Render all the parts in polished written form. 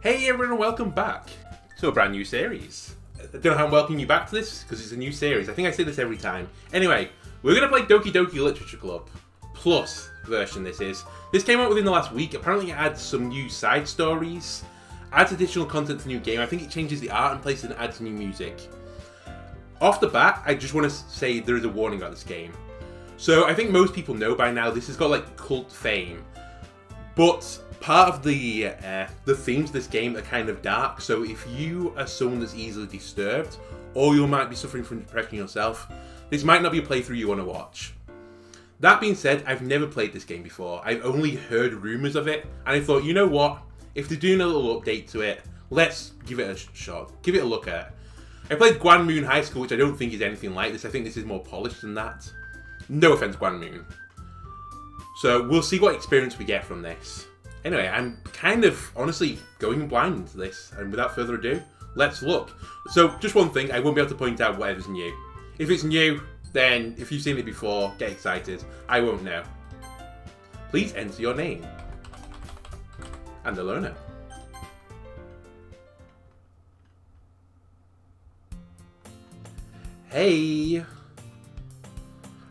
Hey everyone, welcome back to a brand new series. I don't know how I'm welcoming you back to this, because it's a new series. I think I say this every time. Anyway, we're going to play Doki Literature Club. Plus version this is. This came out within the last week. Apparently it adds some new side stories, adds additional content to the new game. I think it changes the art and place and adds new music. Off the bat, I just want to say there is a warning about this game. So I think most people know by now this has got like cult fame. But part of the themes of this game are kind of dark, so if you are someone that's easily disturbed, or you might be suffering from depression yourself, this might not be a playthrough you want to watch. That being said, I've never played this game before. I've only heard rumours of it, and I thought, you know what? If they're doing a little update to it, let's give it a shot. Give it a look at it. I played Guan Moon High School, which I don't think is anything like this. I think this is more polished than that. No offense, Guan Moon. So we'll see what experience we get from this. Anyway, I'm kind of, honestly, going blind into this, and without further ado, let's look. So, just one thing, I won't be able to point out whatever's new. If it's new, then, if you've seen it before, get excited. I won't know. Please enter your name. Andolono. Hey!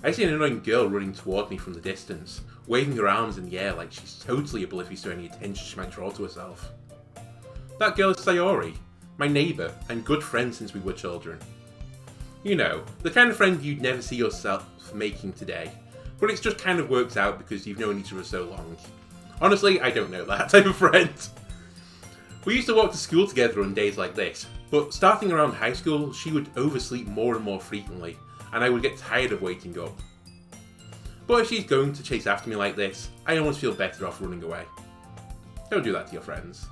I see an annoying girl running toward me from the distance, waving her arms in the air like she's totally oblivious to any attention she might draw to herself. That girl is Sayori, my neighbour and good friend since we were children. You know, the kind of friend you'd never see yourself making today, but it just kind of works out because you've known each other so long. Honestly, I don't know that type of friend. We used to walk to school together on days like this, but starting around high school, she would oversleep more and more frequently, and I would get tired of waking up. But if she's going to chase after me like this, I almost feel better off running away. Don't do that to your friends.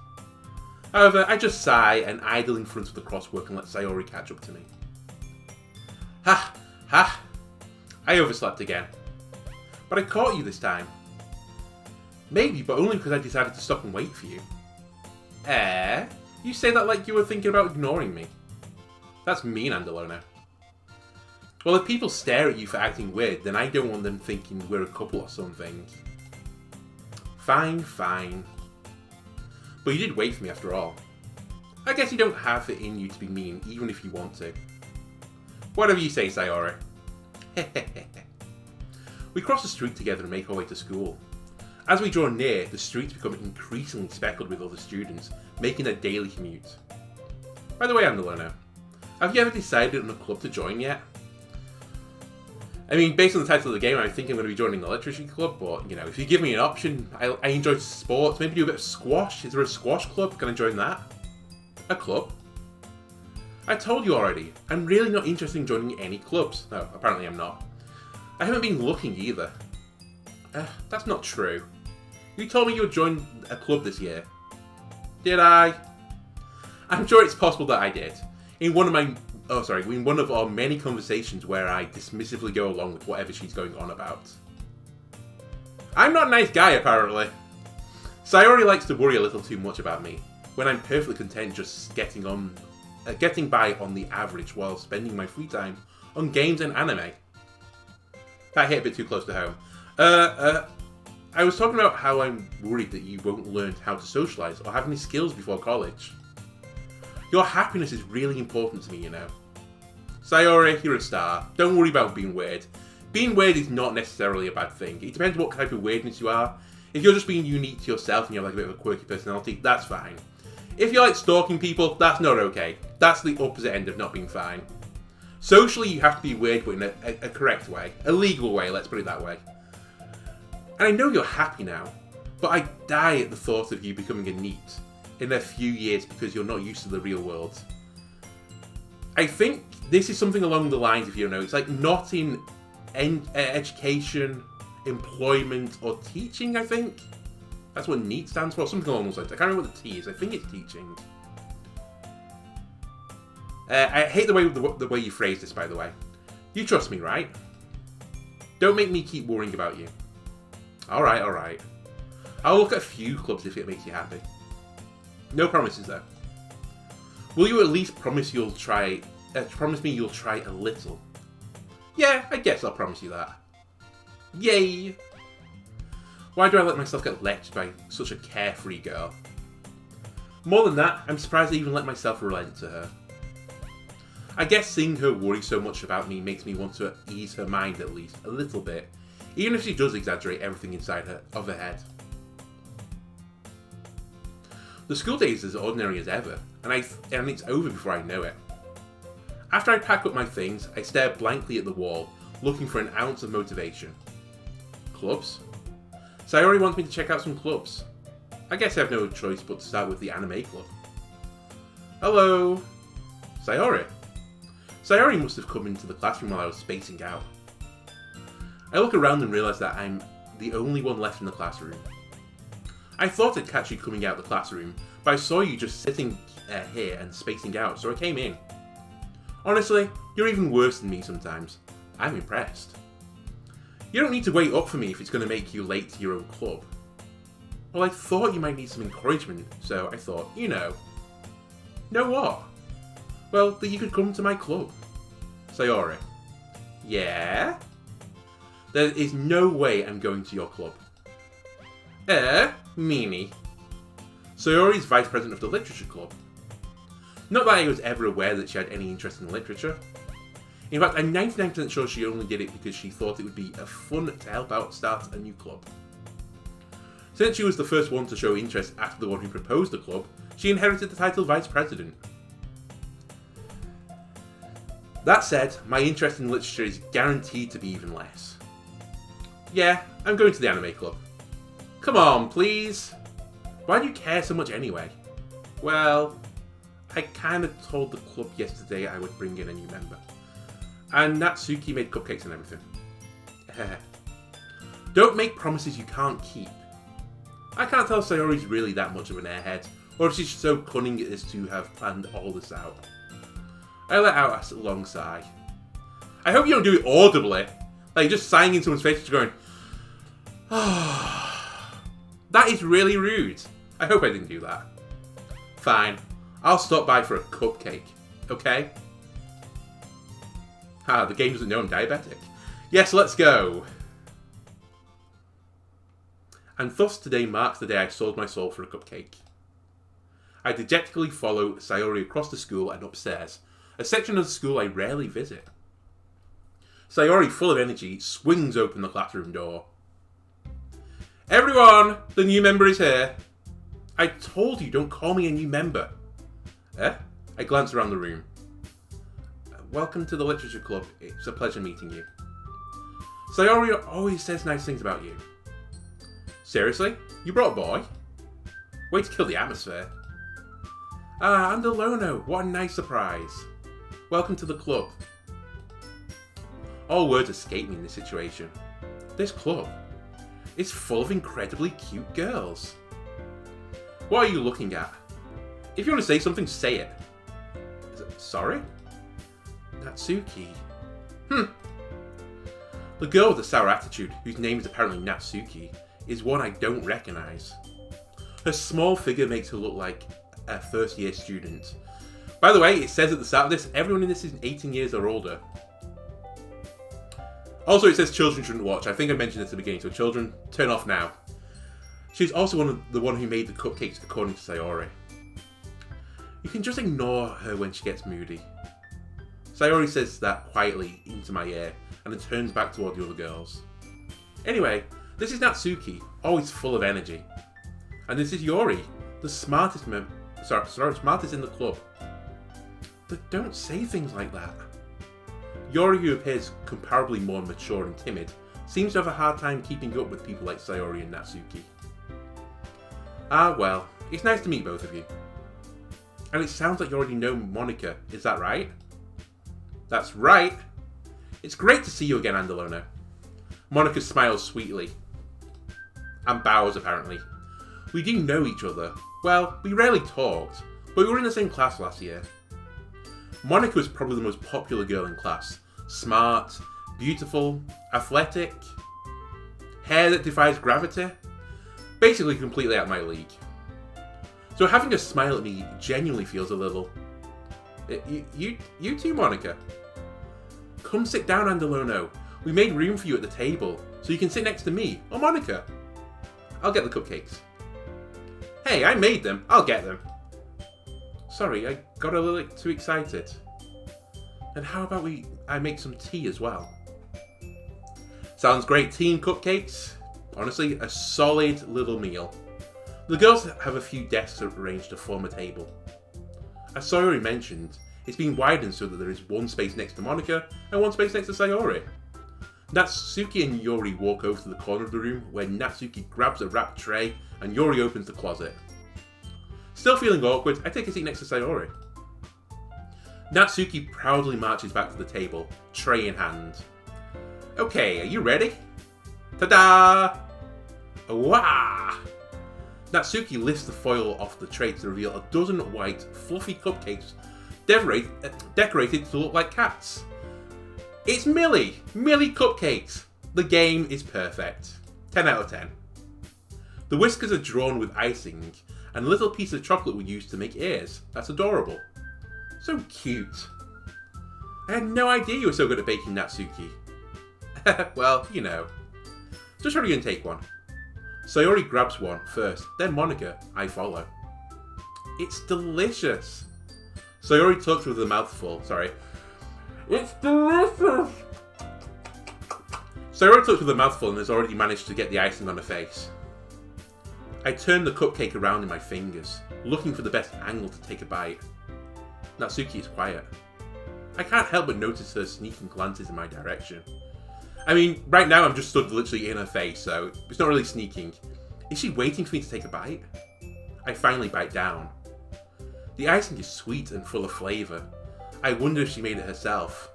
However, I just sigh and idle in front of the crosswork and let Sayori catch up to me. Ha! Ha! I overslept again. But I caught you this time. Maybe, but only because I decided to stop and wait for you. You say that like you were thinking about ignoring me. That's mean, Andolono. Well, if people stare at you for acting weird, then I don't want them thinking we're a couple or something. Fine, fine. But you did wait for me after all. I guess you don't have it in you to be mean, even if you want to. Whatever you say, Sayori. We cross the street together and make our way to school. As we draw near, the streets become increasingly speckled with other students, making their daily commute. By the way, Andolono, have you ever decided on a club to join yet? I mean, based on the title of the game, I think I'm going to be joining the literature club, but, you know, if you give me an option, I enjoy sports, maybe do a bit of squash. Is there a squash club? Can I join that? A club? I told you already, I'm really not interested in joining any clubs. No, apparently I'm not. I haven't been looking either. That's not true. You told me you would join a club this year. Did I? I'm sure it's possible that I did. In one of our many conversations where I dismissively go along with whatever she's going on about. I'm not a nice guy, apparently. Sayori likes to worry a little too much about me, when I'm perfectly content just getting by on the average while spending my free time on games and anime. That hit a bit too close to home. I was talking about how I'm worried that you won't learn how to socialise or have any skills before college. Your happiness is really important to me, you know. Sayori, you're a star. Don't worry about being weird. Being weird is not necessarily a bad thing. It depends what type of weirdness you are. If you're just being unique to yourself and you have like a bit of a quirky personality, that's fine. If you're like stalking people, that's not okay. That's the opposite end of not being fine. Socially, you have to be weird, but in a correct way. A legal way, let's put it that way. And I know you're happy now, but I die at the thought of you becoming a NEET in a few years because you're not used to the real world. I think this is something along the lines, if you know, it's like not in education, employment, or teaching, I think. That's what NEET stands for, something along those lines. I can't remember what the T is, I think it's teaching. I hate the way you phrase this, by the way. You trust me, right? Don't make me keep worrying about you. Alright. I'll look at a few clubs if it makes you happy. No promises though. Will you at least promise me you'll try a little? Yeah, I guess I'll promise you that. Yay! Why do I let myself get lectured by such a carefree girl? More than that, I'm surprised I even let myself relent to her. I guess seeing her worry so much about me makes me want to ease her mind at least, a little bit, even if she does exaggerate everything inside her head. The school day is as ordinary as ever, and it's over before I know it. After I pack up my things, I stare blankly at the wall, looking for an ounce of motivation. Clubs? Sayori wants me to check out some clubs. I guess I have no choice but to start with the anime club. Hello? Sayori? Sayori must have come into the classroom while I was spacing out. I look around and realise that I'm the only one left in the classroom. I thought I'd catch you coming out of the classroom, but I saw you just sitting here and spacing out, so I came in. Honestly, you're even worse than me sometimes. I'm impressed. You don't need to wait up for me if it's going to make you late to your own club. Well, I thought you might need some encouragement, so I thought, you know. Know what? Well, that you could come to my club. Sayori. Yeah? There is no way I'm going to your club. Meanie. Sayori's vice president of the literature club. Not that I was ever aware that she had any interest in literature. In fact, I'm 99% sure she only did it because she thought it would be fun to help out start a new club. Since she was the first one to show interest after the one who proposed the club, she inherited the title vice president. That said, my interest in literature is guaranteed to be even less. Yeah, I'm going to the anime club. Come on, please. Why do you care so much anyway? Well, I kind of told the club yesterday I would bring in a new member. And Natsuki made cupcakes and everything. Don't make promises you can't keep. I can't tell if Sayori's really that much of an airhead, or if she's so cunning as to have planned all this out. I let out a long sigh. I hope you don't do it audibly. Like just sighing in someone's face and going, that is really rude. I hope I didn't do that. Fine. I'll stop by for a cupcake. Okay? The game doesn't know I'm diabetic. Yes, let's go. And thus today marks the day I sold my soul for a cupcake. I dejectedly follow Sayori across the school and upstairs, a section of the school I rarely visit. Sayori, full of energy, swings open the classroom door. Everyone! The new member is here. I told you, don't call me a new member. I glance around the room. Welcome to the literature club. It's a pleasure meeting you. Sayori always says nice things about you. Seriously? You brought a boy? Way to kill the atmosphere. Andolono, what a nice surprise. Welcome to the club. All words escape me in this situation. This club is full of incredibly cute girls. What are you looking at? If you want to say something, say it. Sorry? Natsuki. The girl with the sour attitude, whose name is apparently Natsuki, is one I don't recognise. Her small figure makes her look like a first-year student. By the way, it says at the start of this, everyone in this is 18 years or older. Also, it says children shouldn't watch. I think I mentioned this at the beginning, so children, turn off now. She's also the one who made the cupcakes, according to Sayori. You can just ignore her when she gets moody. Sayori says that quietly into my ear, and then turns back toward the other girls. Anyway, this is Natsuki, always full of energy. And this is Yori, the smartest smartest in the club. But don't say things like that. Yori, who appears comparably more mature and timid, seems to have a hard time keeping up with people like Sayori and Natsuki. Well, it's nice to meet both of you. And it sounds like you already know Monica, is that right? That's right! It's great to see you again, Andolono. Monica smiles sweetly. And bows, apparently. We do know each other. Well, we rarely talked, but we were in the same class last year. Monica was probably the most popular girl in class. Smart, beautiful, athletic, hair that defies gravity. Basically completely out of my league. So having her smile at me genuinely feels a little... You too, Monica. Come sit down, Andolono. We made room for you at the table, so you can sit next to me, or Monica. I'll get the cupcakes. Hey, I made them. I'll get them. Sorry, I got a little too excited. And how about I make some tea as well? Sounds great. Tea and cupcakes. Honestly, a solid little meal. The girls have a few desks arranged to form a table. As Sayori mentioned, it's been widened so that there is one space next to Monika and one space next to Sayori. Natsuki and Yori walk over to the corner of the room where Natsuki grabs a wrapped tray and Yori opens the closet. Still feeling awkward, I take a seat next to Sayori. Natsuki proudly marches back to the table, tray in hand. Okay, are you ready? Ta-da! Wah! Natsuki lifts the foil off the tray to reveal a dozen white, fluffy cupcakes decorated to look like cats. It's Millie! Millie Cupcakes! The game is perfect. 10 out of 10. The whiskers are drawn with icing, and a little piece of chocolate were used to make ears. That's adorable. So cute. I had no idea you were so good at baking, Natsuki. Well, you know. Just hurry and take one. Sayori grabs one first, then Monika. I follow. It's delicious. Sayori talks with a mouthful. Sorry. It's delicious. Sayori talks with a mouthful and has already managed to get the icing on her face. I turn the cupcake around in my fingers, looking for the best angle to take a bite. Natsuki is quiet. I can't help but notice her sneaking glances in my direction. I mean, right now I'm just stood literally in her face, so it's not really sneaking. Is she waiting for me to take a bite? I finally bite down. The icing is sweet and full of flavour. I wonder if she made it herself.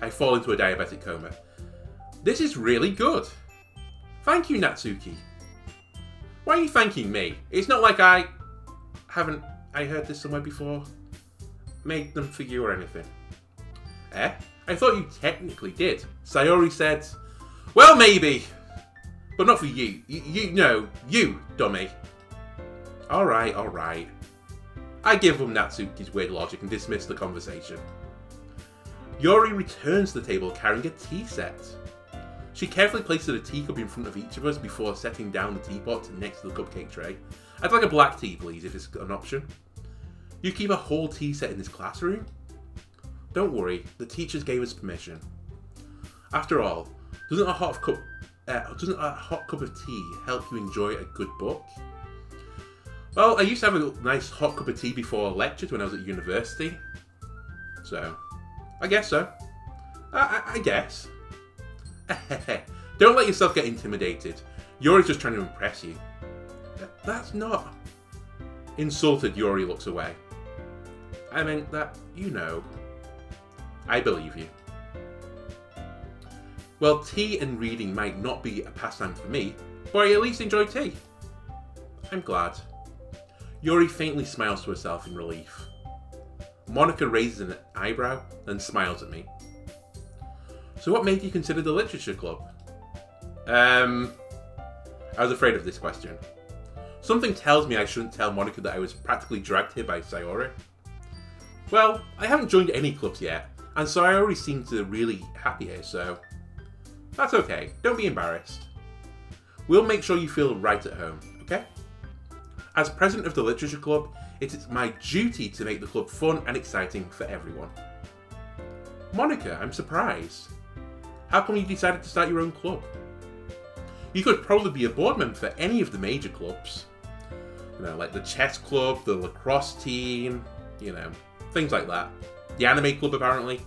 I fall into a diabetic coma. This is really good. Thank you, Natsuki. Why are you thanking me? It's not like I heard this somewhere before? Made them for you or anything. Eh? I thought you technically did. Sayori said, well, maybe. But not for you. You, dummy. Alright. I give them Natsuki's weird logic and dismiss the conversation. Yori returns to the table carrying a tea set. She carefully places a teacup in front of each of us before setting down the teapot next to the cupcake tray. I'd like a black tea, please, if it's an option. You keep a whole tea set in this classroom? Don't worry, the teachers gave us permission. After all, doesn't a hot cup of tea help you enjoy a good book? Well, I used to have a nice hot cup of tea before lectures when I was at university. So, I guess so. I guess. Don't let yourself get intimidated. Yori's just trying to impress you. That's not... Insulted, Yori looks away. I meant that, you know. I believe you. Well, tea and reading might not be a pastime for me, but I at least enjoy tea. I'm glad. Yori faintly smiles to herself in relief. Monika raises an eyebrow and smiles at me. So what made you consider the literature club? I was afraid of this question. Something tells me I shouldn't tell Monika that I was practically dragged here by Sayori. Well, I haven't joined any clubs yet, and Sayori seems really happy here, so... That's okay, don't be embarrassed. We'll make sure you feel right at home, okay? As president of the literature club, it is my duty to make the club fun and exciting for everyone. Monika, I'm surprised. How come you decided to start your own club? You could probably be a board member for any of the major clubs. You know, like the chess club, the lacrosse team, you know, things like that. The anime club, apparently.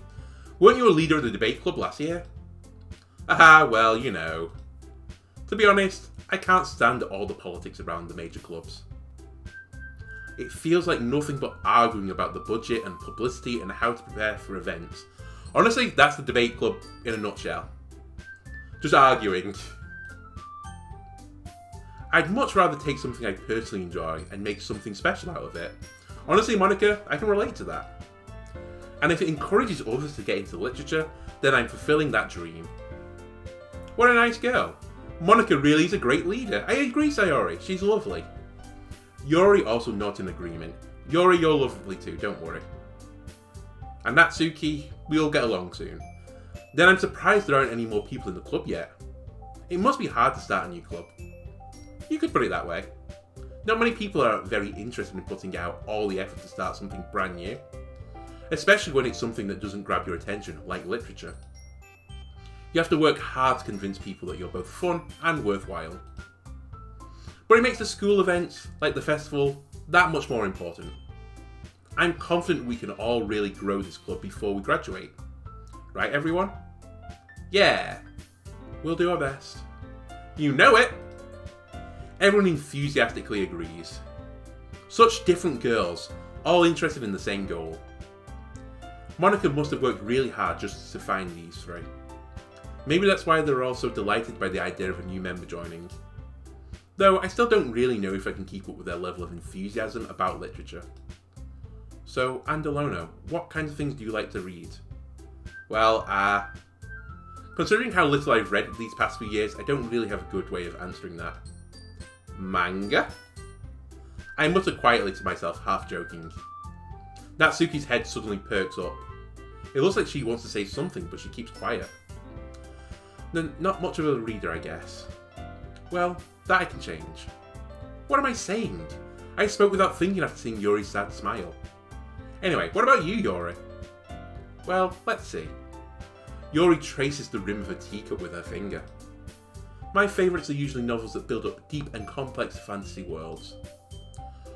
Weren't you a leader of the debate club last year? Aha, well, you know. To be honest, I can't stand all the politics around the major clubs. It feels like nothing but arguing about the budget and publicity and how to prepare for events. Honestly, that's the debate club in a nutshell. Just arguing. I'd much rather take something I personally enjoy and make something special out of it. Honestly, Monika, I can relate to that. And if it encourages others to get into literature, then I'm fulfilling that dream. What a nice girl. Monika really is a great leader. I agree, Sayori. She's lovely. Yori also nods in agreement. Yori, you're lovely too, don't worry. And Natsuki, we'll get along soon. Then I'm surprised there aren't any more people in the club yet. It must be hard to start a new club. You could put it that way. Not many people are very interested in putting out all the effort to start something brand new, especially when it's something that doesn't grab your attention, like literature. You have to work hard to convince people that you're both fun and worthwhile. But it makes the school events, like the festival, that much more important. I'm confident we can all really grow this club before we graduate. Right, everyone? Yeah, we'll do our best. You know it! Everyone enthusiastically agrees. Such different girls, all interested in the same goal. Monica must have worked really hard just to find these three. Maybe that's why they're all so delighted by the idea of a new member joining. Though I still don't really know if I can keep up with their level of enthusiasm about literature. So, Andolono, what kinds of things do you like to read? Well, considering how little I've read these past few years, I don't really have a good way of answering that. Manga? I mutter quietly to myself, half joking. Natsuki's head suddenly perks up. It looks like she wants to say something, but she keeps quiet. Not much of a reader, I guess. Well, that I can change. What am I saying? I spoke without thinking after seeing Yuri's sad smile. Anyway, what about you, Yuri? Well, let's see. Yuri traces the rim of a teacup with her finger. My favourites are usually novels that build up deep and complex fantasy worlds.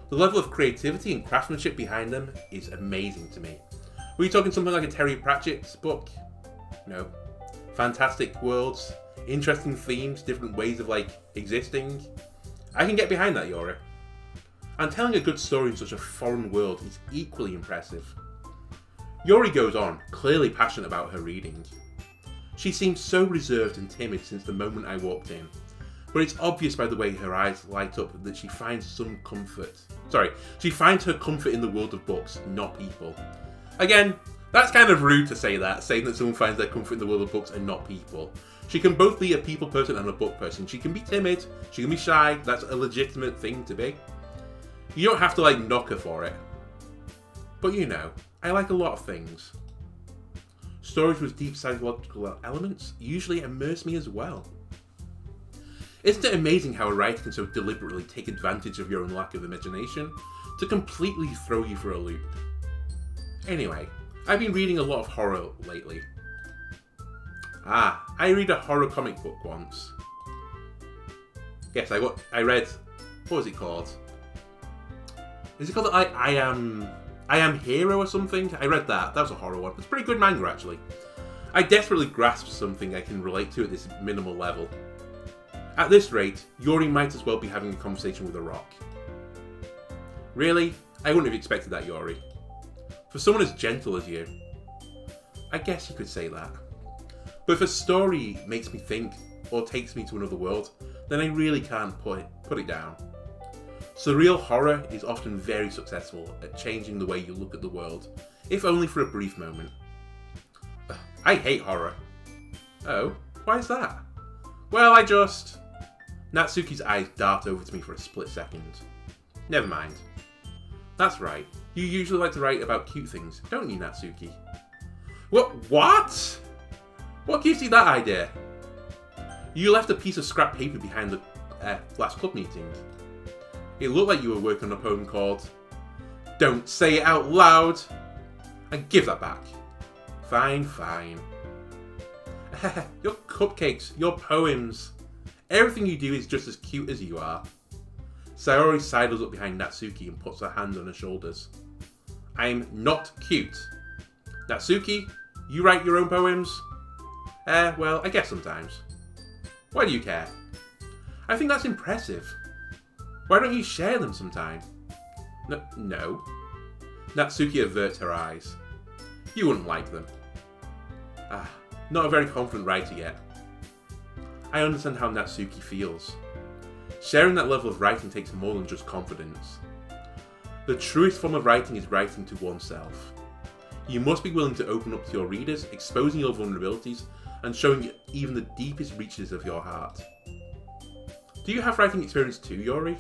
The level of creativity and craftsmanship behind them is amazing to me. Were you talking something like a Terry Pratchett's book? No. Fantastic worlds, interesting themes, different ways of, existing. I can get behind that, Yuri. And telling a good story in such a foreign world is equally impressive. Yuri goes on, clearly passionate about her reading. She seems so reserved and timid since the moment I walked in, but it's obvious by the way her eyes light up that she finds her comfort in the world of books, not people. Again, that's kind of rude to say that, saying that someone finds their comfort in the world of books and not people. She can both be a people person and a book person. She can be timid, she can be shy, that's a legitimate thing to be. You don't have to knock her for it. But I like a lot of things. Stories with deep psychological elements usually immerse me as well. Isn't it amazing how a writer can so deliberately take advantage of your own lack of imagination to completely throw you for a loop? Anyway, I've been reading a lot of horror lately. I read a horror comic book once. Yes, I read, what was it called? Is it called I Am Hero or something? I read that. That was a horror one. It's a pretty good manga, actually. I desperately grasped something I can relate to at this minimal level. At this rate, Yuri might as well be having a conversation with a rock. Really? I wouldn't have expected that, Yuri. For someone as gentle as you. I guess you could say that. But if a story makes me think or takes me to another world, then I really can't put it down. Surreal horror is often very successful at changing the way you look at the world, if only for a brief moment. I hate horror. Oh, why is that? Well, Natsuki's eyes dart over to me for a split second. Never mind. That's right, you usually like to write about cute things, don't you, Natsuki? What? What gives you that idea? You left a piece of scrap paper behind the last club meeting. It looked like you were working on a poem called Don't Say It Out Loud! And give that back. Fine. Your cupcakes, your poems, everything you do is just as cute as you are. Sayori sidles up behind Natsuki and puts her hand on her shoulders. I'm not cute. Natsuki, you write your own poems? Well, I guess sometimes. Why do you care? I think that's impressive. Why don't you share them sometime? No. Natsuki averts her eyes. You wouldn't like them. Not a very confident writer yet. I understand how Natsuki feels. Sharing that level of writing takes more than just confidence. The truest form of writing is writing to oneself. You must be willing to open up to your readers, exposing your vulnerabilities, and showing even the deepest reaches of your heart. Do you have writing experience too, Yuri?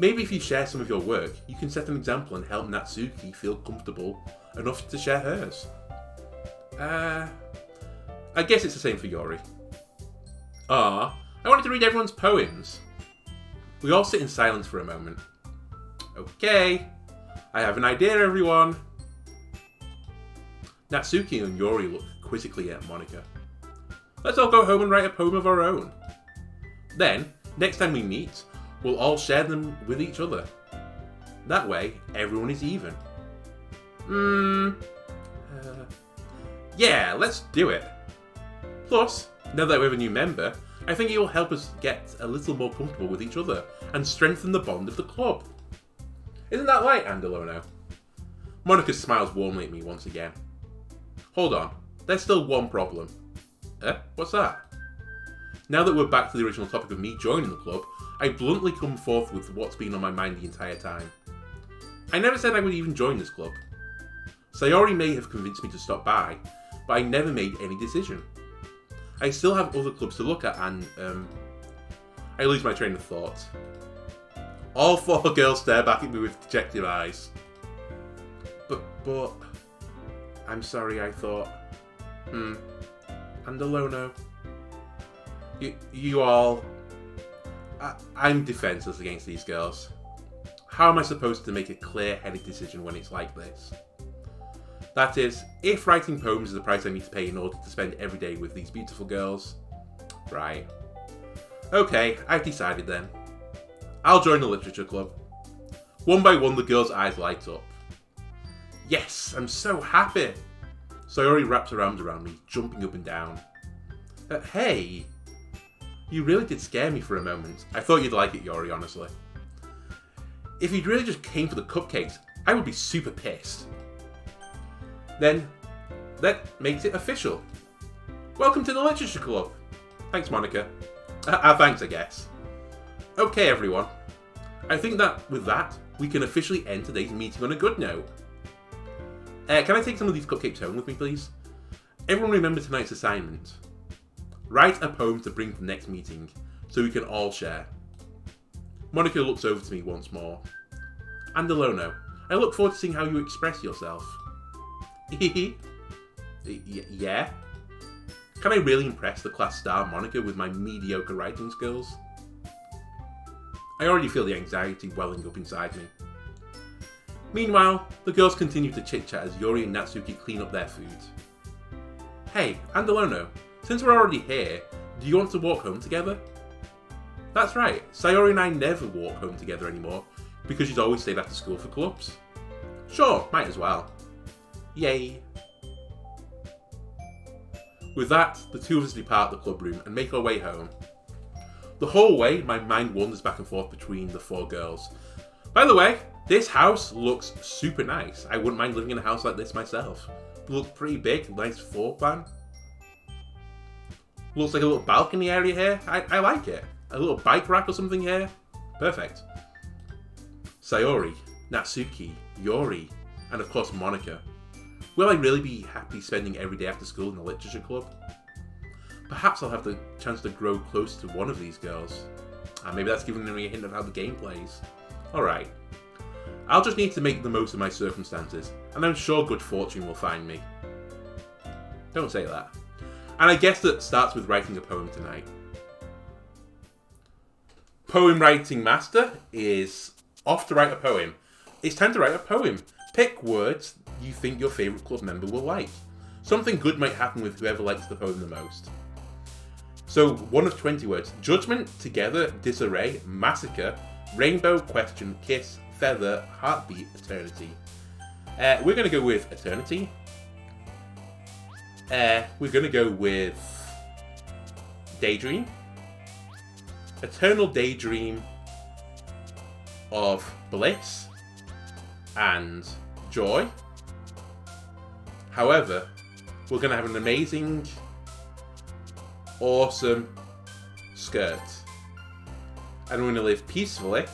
Maybe if you share some of your work, you can set an example and help Natsuki feel comfortable enough to share hers. I guess it's the same for Yuri. I wanted to read everyone's poems. We all sit in silence for a moment. Okay, I have an idea, everyone. Natsuki and Yori look quizzically at Monika. Let's all go home and write a poem of our own. Then, next time we meet, we'll all share them with each other. That way, everyone is even. Yeah, let's do it. Plus, now that we have a new member, I think it will help us get a little more comfortable with each other and strengthen the bond of the club. Isn't that right, Andolono? Monika smiles warmly at me once again. Hold on, there's still one problem. What's that? Now that we're back to the original topic of me joining the club, I bluntly come forth with what's been on my mind the entire time. I never said I would even join this club. Sayori may have convinced me to stop by, but I never made any decision. I still have other clubs to look at and, I lose my train of thought. All 4 girls stare back at me with dejected eyes. But, I'm sorry, I thought. Andolono. You all... I'm defenseless against these girls. How am I supposed to make a clear-headed decision when it's like this? That is, if writing poems is the price I need to pay in order to spend every day with these beautiful girls. Right. Okay, I've decided then. I'll join the literature club. One by one, the girls' eyes light up. Yes, I'm so happy! Sayori wraps her arms around me, jumping up and down. Hey! You really did scare me for a moment. I thought you'd like it, Yori, honestly. If you'd really just came for the cupcakes, I would be super pissed. Then, that makes it official. Welcome to the Literature Club. Thanks, Monika. Thanks, I guess. Okay, everyone. I think that with that, we can officially end today's meeting on a good note. Can I take some of these cupcakes home with me, please? Everyone remember tonight's assignment. Write a poem to bring to the next meeting, so we can all share. Monika looks over to me once more. Andolono, I look forward to seeing how you express yourself. Yeah? Can I really impress the class star Monika with my mediocre writing skills? I already feel the anxiety welling up inside me. Meanwhile, the girls continue to chit-chat as Yori and Natsuki clean up their food. Hey, Andolono, since we're already here, do you want to walk home together? That's right, Sayori and I never walk home together anymore, because she's always stayed after school for clubs. Sure, might as well. Yay. With that, the two of us depart the club room and make our way home. The whole way, my mind wanders back and forth between the 4 girls. By the way, this house looks super nice. I wouldn't mind living in a house like this myself. It looks pretty big, nice floor plan. Looks like a little balcony area here. I like it. A little bike rack or something here. Perfect. Sayori, Natsuki, Yori, and of course Monika. Will I really be happy spending every day after school in the literature club? Perhaps I'll have the chance to grow close to one of these girls. And maybe that's giving me a hint of how the game plays. Alright. I'll just need to make the most of my circumstances, and I'm sure good fortune will find me. Don't say that. And I guess that starts with writing a poem tonight. Poem writing master is off to write a poem. It's time to write a poem. Pick words you think your favourite club member will like. Something good might happen with whoever likes the poem the most. So, one of 20 words. Judgment, together, disarray, massacre, rainbow, question, kiss, feather, heartbeat, eternity. We're going to go with eternity. We're going to go with daydream. Eternal daydream of bliss and joy. However, we're going to have an amazing, awesome skirt. And we're going to live peacefully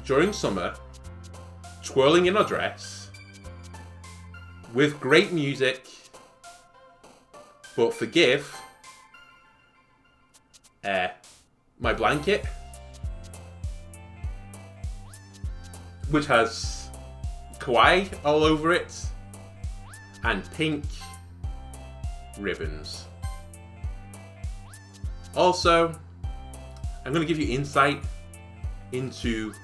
during summer, twirling in our dress, with great music, but forgive my blanket, which has kawaii all over it, and pink ribbons. Also, I'm going to give you insight into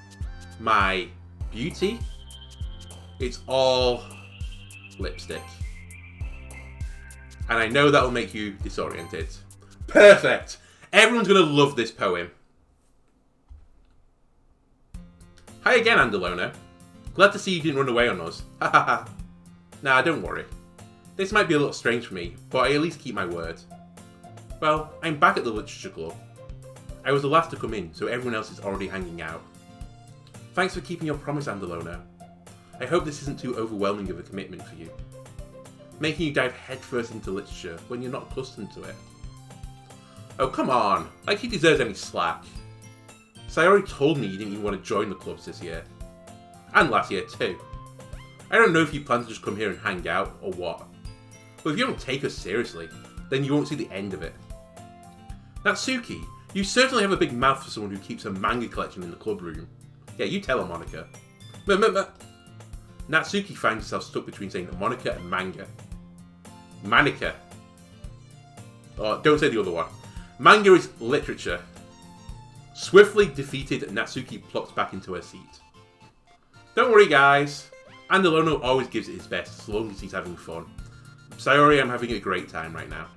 my beauty. It's all lipstick. And I know that will make you disoriented. Perfect! Everyone's going to love this poem. Hi again, Andolono. Glad to see you didn't run away on us. Ha ha ha. Nah, don't worry. This might be a little strange for me, but I at least keep my word. Well, I'm back at the Literature Club. I was the last to come in, so everyone else is already hanging out. Thanks for keeping your promise, Andolono. I hope this isn't too overwhelming of a commitment for you. Making you dive headfirst into literature when you're not accustomed to it. Oh, come on. Like he deserves any slack. Sayori told me you didn't even want to join the clubs this year. And last year too. I don't know if you plan to just come here and hang out, or what. But if you don't take us seriously, then you won't see the end of it. Natsuki, you certainly have a big mouth for someone who keeps a manga collection in the club room. Yeah, you tell her, Monica. Natsuki finds herself stuck between saying Monica and manga. Manica. Oh, don't say the other one. Manga is literature. Swiftly defeated, Natsuki plops back into her seat. Don't worry, guys. Andolono always gives it his best as long as he's having fun. Sayori, I'm having a great time right now.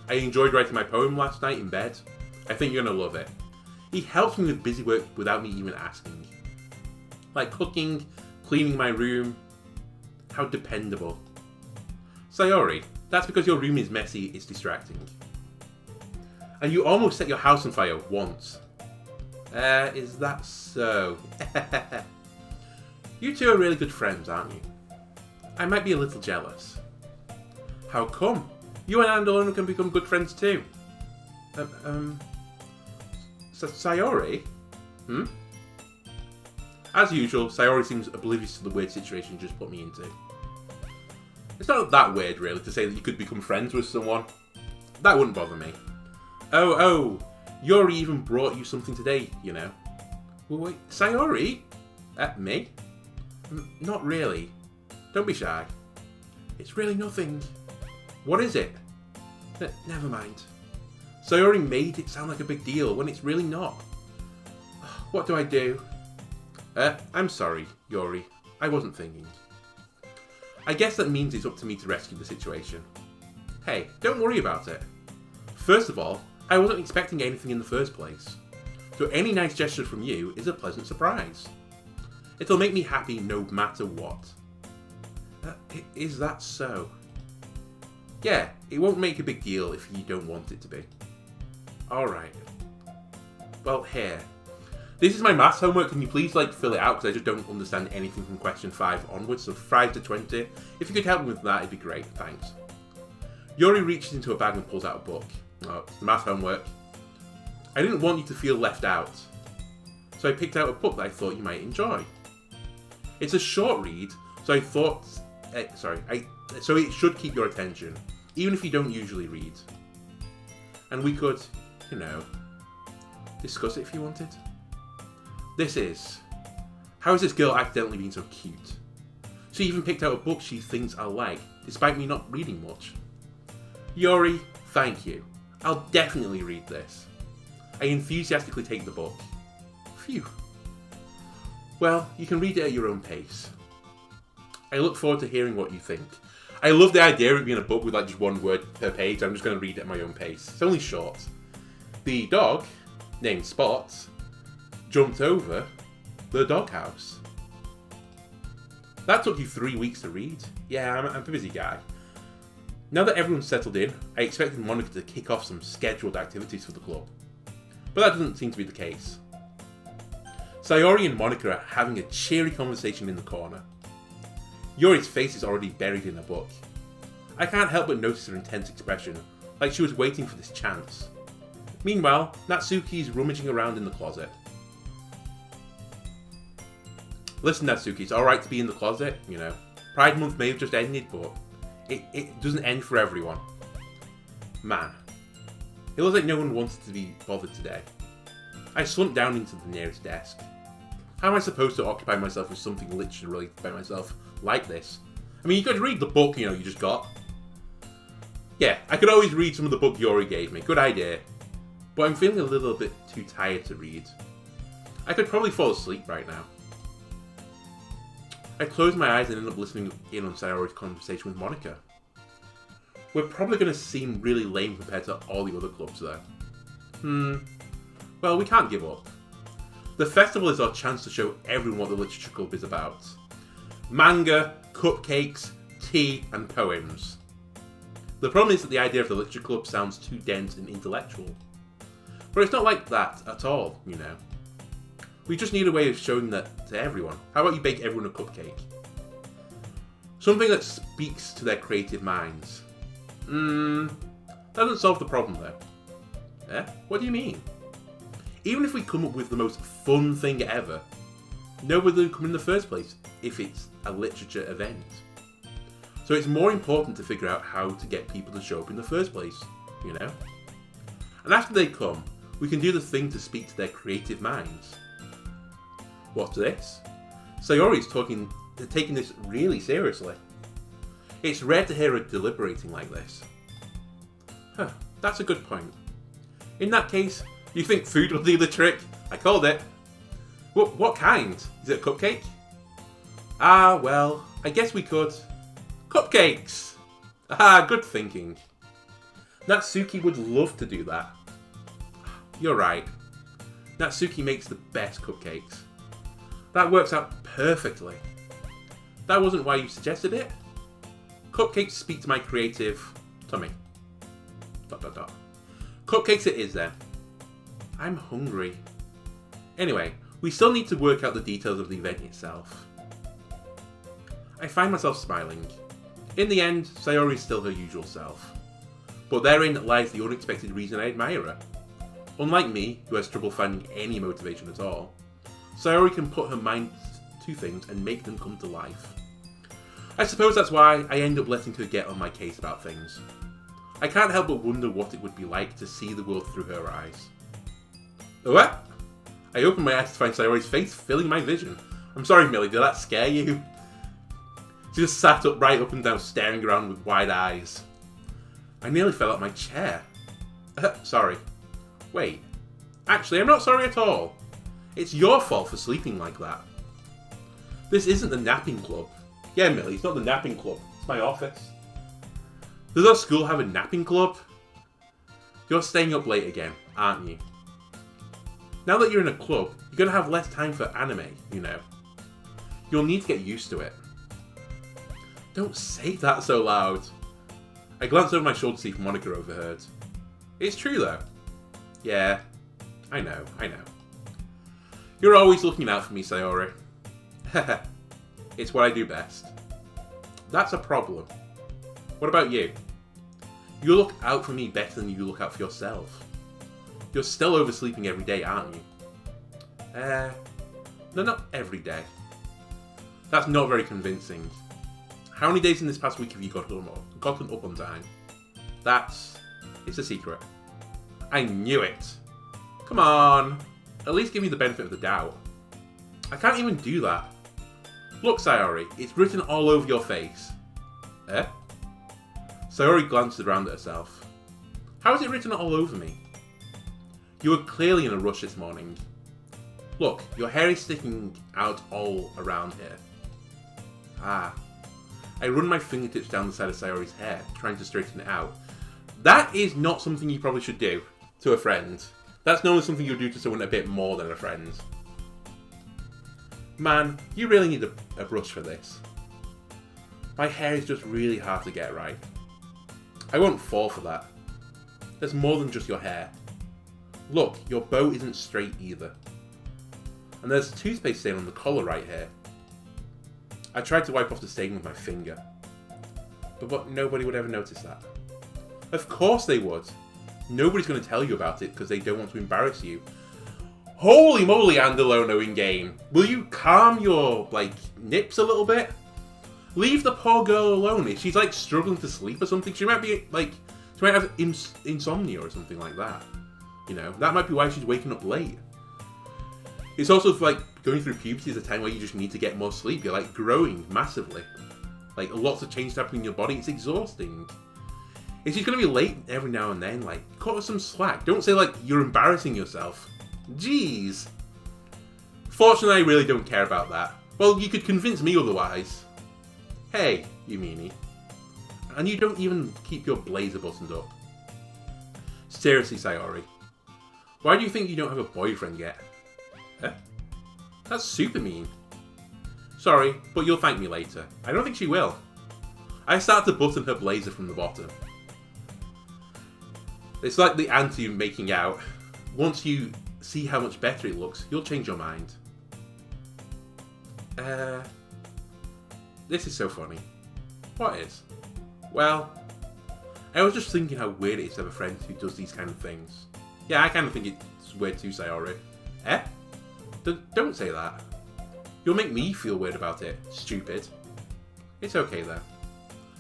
I enjoyed writing my poem last night in bed. I think you're gonna love it. He helps me with busy work without me even asking. Like cooking, cleaning my room. How dependable. Sayori, that's because your room is messy, it's distracting. And you almost set your house on fire once. Is that so? You two are really good friends, aren't you? I might be a little jealous. How come? You and Andolono can become good friends too. Sayori? As usual, Sayori seems oblivious to the weird situation you just put me into. It's not that weird, really, to say that you could become friends with someone. That wouldn't bother me. Oh, Yori even brought you something today, you know. Well, wait, Sayori? Me? Not really. Don't be shy. It's really nothing. What is it? Never mind. Sayori made it sound like a big deal when it's really not. What do I do? I'm sorry, Yori. I wasn't thinking. I guess that means it's up to me to rescue the situation. Hey, don't worry about it. First of all, I wasn't expecting anything in the first place. So any nice gesture from you is a pleasant surprise. It'll make me happy no matter what. Is that so? Yeah, it won't make a big deal if you don't want it to be. Alright. Well, here. This is my maths homework. Can you please, fill it out? Because I just don't understand anything from question 5 onwards. So 5 to 20. If you could help me with that, it'd be great. Thanks. Yori reaches into a bag and pulls out a book. Oh, it's the math homework. I didn't want you to feel left out. So I picked out a book that I thought you might enjoy. It's a short read, so I thought... so it should keep your attention, even if you don't usually read. And we could, discuss it if you wanted. This is... How is this girl accidentally being so cute? She even picked out a book she thinks I'll like, despite me not reading much. Yori, thank you. I'll definitely read this. I enthusiastically take the book. Phew. Well, you can read it at your own pace. I look forward to hearing what you think. I love the idea of it being a book with just one word per page. I'm just going to read it at my own pace. It's only short. The dog, named Spot, jumped over the doghouse. That took you 3 weeks to read. Yeah, I'm a busy guy. Now that everyone's settled in, I expected Monica to kick off some scheduled activities for the club. But that doesn't seem to be the case. Sayori and Monica are having a cheery conversation in the corner. Yori's face is already buried in a book. I can't help but notice her intense expression, like she was waiting for this chance. Meanwhile, Natsuki is rummaging around in the closet. Listen, Natsuki, it's alright to be in the closet, Pride Month may have just ended, but it doesn't end for everyone. Man, it looks like no one wanted to be bothered today. I slumped down into the nearest desk. How am I supposed to occupy myself with something literally related by myself like this? I mean, you could read the book, you just got. Yeah, I could always read some of the book Yori gave me. Good idea. but I'm feeling a little bit too tired to read. I could probably fall asleep right now. I close my eyes and end up listening in on Sayori's conversation with Monica. We're probably going to seem really lame compared to all the other clubs though. Well, we can't give up. The festival is our chance to show everyone what the literature club is about. Manga, cupcakes, tea, and poems. The problem is that the idea of the literature club sounds too dense and intellectual. But it's not like that at all, you know. We just need a way of showing that to everyone. How about you bake everyone a cupcake? Something that speaks to their creative minds. Doesn't solve the problem though. Eh? What do you mean? Even if we come up with the most fun thing ever, nobody will come in the first place if it's a literature event. So it's more important to figure out how to get people to show up in the first place, you know? And after they come, we can do the thing to speak to their creative minds. What's this? Sayori's taking this really seriously. It's rare to hear her deliberating like this. Huh, that's a good point. In that case, you think food will do the trick? I called it. What kind? Is it a cupcake? Ah, well, I guess we could. Cupcakes! Ah, good thinking. Natsuki would love to do that. You're right. Natsuki makes the best cupcakes. That works out perfectly. That wasn't why you suggested it? Cupcakes speak to my creative tummy. ... Cupcakes it is then. I'm hungry. Anyway, we still need to work out the details of the event itself. I find myself smiling. In the end, Sayori is still her usual self. But therein lies the unexpected reason I admire her. Unlike me, who has trouble finding any motivation at all, Sayori can put her mind to things and make them come to life. I suppose that's why I end up letting her get on my case about things. I can't help but wonder what it would be like to see the world through her eyes. What? I open my eyes to find Sayori's face filling my vision. I'm sorry, Millie, did that scare you? She just sat up right up and down, staring around with wide eyes. I nearly fell out my chair. Sorry. Wait. Actually, I'm not sorry at all. It's your fault for sleeping like that. This isn't the napping club. Yeah, Millie, it's not the napping club. It's my office. Does our school have a napping club? You're staying up late again, aren't you? Now that you're in a club, you're going to have less time for anime, you know. You'll need to get used to it. Don't say that so loud. I glanced over my shoulder to see if Monica overheard. It's true though. Yeah, I know. You're always looking out for me, Sayori. It's what I do best. That's a problem. What about you? You look out for me better than you look out for yourself. You're still oversleeping every day, aren't you? No, not every day. That's not very convincing. How many days in this past week have you gotten up on time? It's a secret. I knew it. Come on. At least give me the benefit of the doubt. I can't even do that. Look, Sayori, it's written all over your face. Eh? Sayori glanced around at herself. How is it written all over me? You were clearly in a rush this morning. Look, your hair is sticking out all around here. Ah. I run my fingertips down the side of Sayori's hair, trying to straighten it out. That is not something you probably should do to a friend. That's normally something you do to someone a bit more than a friend. Man, you really need a brush for this. My hair is just really hard to get right. I won't fall for that. There's more than just your hair. Look, your bow isn't straight either. And there's a toothpaste stain on the collar right here. I tried to wipe off the stain with my finger. But nobody would ever notice that. Of course they would. Nobody's going to tell you about it because they don't want to embarrass you. Holy moly, Andolono in-game. Will you calm your, nips a little bit? Leave the poor girl alone. If she's, struggling to sleep or something, she might be, she might have insomnia or something like that. You know, that might be why she's waking up late. It's also, going through puberty is a time where you just need to get more sleep. You're, growing massively. Lots of change happening in your body. It's exhausting. If she's going to be late every now and then, like, cut her some slack. Don't say, like, you're embarrassing yourself. Jeez. Fortunately, I really don't care about that. Well, you could convince me otherwise. Hey, you meanie. And you don't even keep your blazer buttoned up. Seriously, Sayori. Why do you think you don't have a boyfriend yet? Eh? That's super mean. Sorry, but you'll thank me later. I don't think she will. I start to button her blazer from the bottom. It's like the anti making out. Once you see how much better it looks, you'll change your mind. This is so funny. What is? Well, I was just thinking how weird it is to have a friend who does these kind of things. Yeah, I kind of think it's weird too, Sayori. Eh? Don't say that. You'll make me feel weird about it, stupid. It's okay though.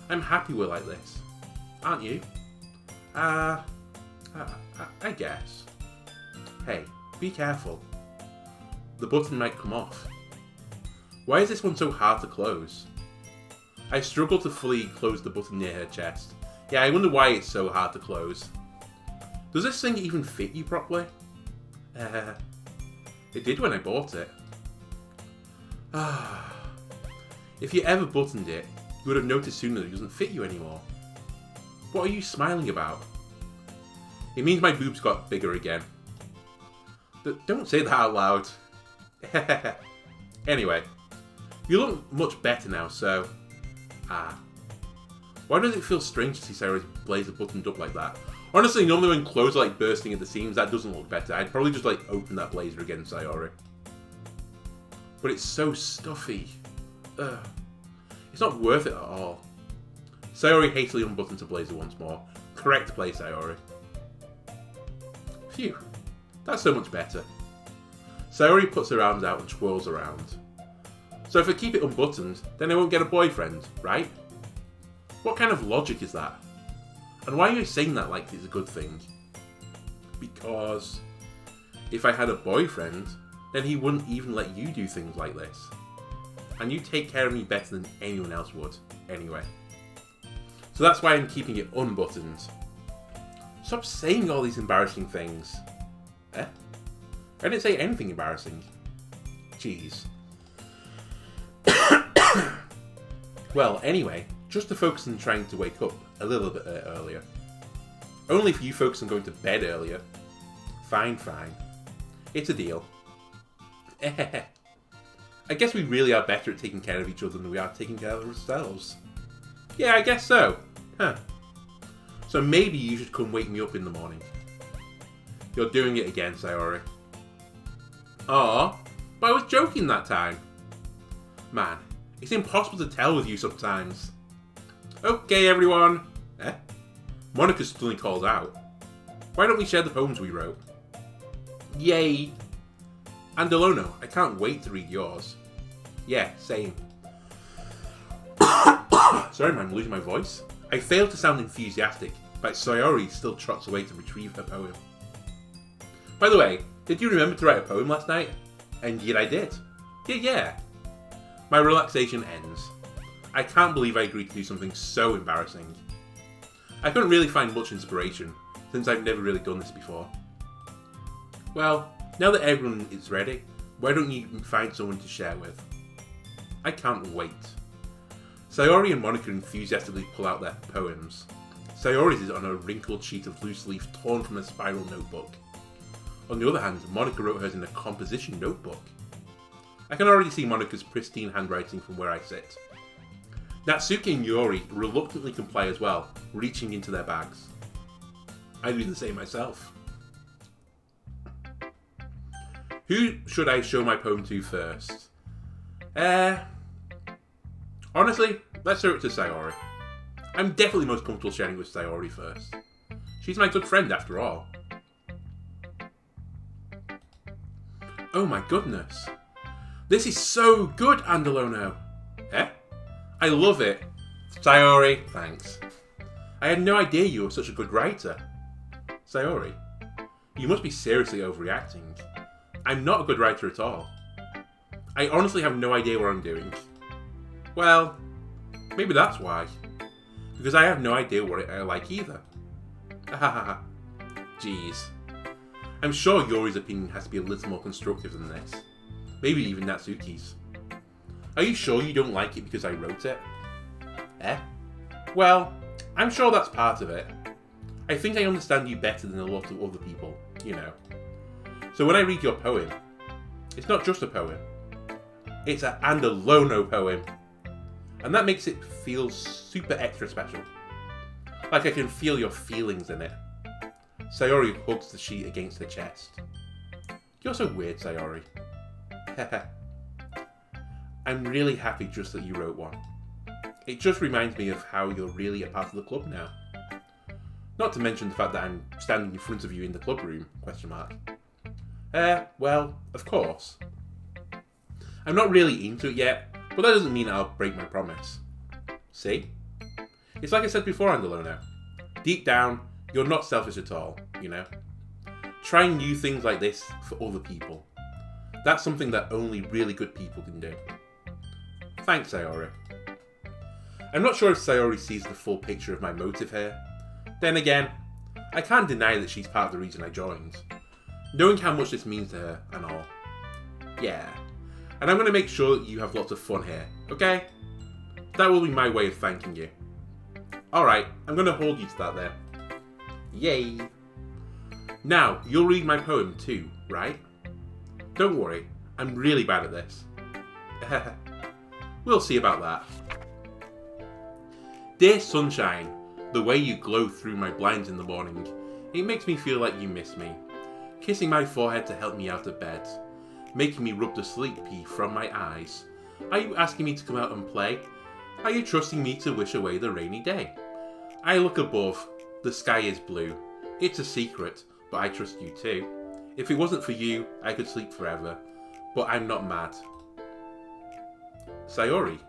I'm happy we're like this. Aren't you? I guess. Hey, be careful. The button might come off. Why is this one so hard to close? I struggle to fully close the button near her chest. Yeah, I wonder why it's so hard to close. Does this thing even fit you properly? It did when I bought it. If you ever buttoned it, you would have noticed sooner that it doesn't fit you anymore. What are you smiling about? It means my boobs got bigger again. Don't say that out loud. Anyway, you look much better now, so... Why does it feel strange to see Sayori's blazer buttoned up like that? Honestly, normally when clothes are like bursting at the seams, that doesn't look better. I'd probably just like open that blazer again, Sayori. But it's so stuffy. Ugh. It's not worth it at all. Sayori hastily unbuttons her blazer once more. Correct play, Sayori. Phew. That's so much better. Sayori puts her arms out and twirls around. So if I keep it unbuttoned, then I won't get a boyfriend, right? What kind of logic is that? And why are you saying that like it's a good thing? Because if I had a boyfriend, then he wouldn't even let you do things like this. And you take care of me better than anyone else would, anyway. So that's why I'm keeping it unbuttoned. Stop saying all these embarrassing things. Eh? I didn't say anything embarrassing. Jeez. Well, anyway, just to focus on trying to wake up a little bit earlier. Only if you focus on going to bed earlier. Fine. It's a deal. I guess we really are better at taking care of each other than we are taking care of ourselves. Yeah, I guess so. Huh. So maybe you should come wake me up in the morning. You're doing it again, Sayori. Aw, but I was joking that time. Man, it's impossible to tell with you sometimes. Okay, everyone. Eh? Monica suddenly calls out. Why don't we share the poems we wrote? Yay! Andolono, I can't wait to read yours. Yeah, same. Sorry man, I'm losing my voice. I failed to sound enthusiastic, but Sayori still trots away to retrieve her poem. By the way, did you remember to write a poem last night? And yet I did. Yeah. My relaxation ends. I can't believe I agreed to do something so embarrassing. I couldn't really find much inspiration, since I've never really done this before. Well, now that everyone is ready, why don't you find someone to share with? I can't wait. Sayori and Monica enthusiastically pull out their poems. Sayori's is on a wrinkled sheet of loose leaf torn from a spiral notebook. On the other hand, Monica wrote hers in a composition notebook. I can already see Monica's pristine handwriting from where I sit. Natsuki and Yori reluctantly comply as well, reaching into their bags. I do the same myself. Who should I show my poem to first? Honestly, let's show it to Sayori. I'm definitely most comfortable sharing with Sayori first. She's my good friend after all. Oh my goodness. This is so good, Andolono. Eh? I love it. Sayori, thanks. I had no idea you were such a good writer. Sayori, you must be seriously overreacting. I'm not a good writer at all. I honestly have no idea what I'm doing. Well, maybe that's why. because I have no idea what I like either. Hahaha. Jeez. I'm sure Yori's opinion has to be a little more constructive than this. Maybe even Natsuki's. Are you sure you don't like it because I wrote it? Eh? Well, I'm sure that's part of it. I think I understand you better than a lot of other people, you know. So when I read your poem, it's not just a poem. It's an Andolono poem. And that makes it feel super extra special. Like I can feel your feelings in it. Sayori hugs the sheet against her chest. You're so weird, Sayori. I'm really happy just that you wrote one. It just reminds me of how you're really a part of the club now. Not to mention the fact that I'm standing in front of you in the club room, ? Well, of course. I'm not really into it yet, but that doesn't mean I'll break my promise. See? It's like I said before, Andolono. Deep down, you're not selfish at all, you know? Trying new things like this for other people. That's something that only really good people can do. Thanks, Sayori. I'm not sure if Sayori sees the full picture of my motive here. Then again, I can't deny that she's part of the reason I joined. Knowing how much this means to her and all. Yeah. And I'm going to make sure that you have lots of fun here, okay? That will be my way of thanking you. Alright, I'm going to hold you to that then. Yay! Now, you'll read my poem too, right? Don't worry, I'm really bad at this. We'll see about that. Dear sunshine, the way you glow through my blinds in the morning, it makes me feel like you miss me. Kissing my forehead to help me out of bed. Making me rub the sleep pee from my eyes. Are you asking me to come out and play? Are you trusting me to wish away the rainy day? I look above. The sky is blue. It's a secret, but I trust you too. If it wasn't for you, I could sleep forever. But I'm not mad. Sayori,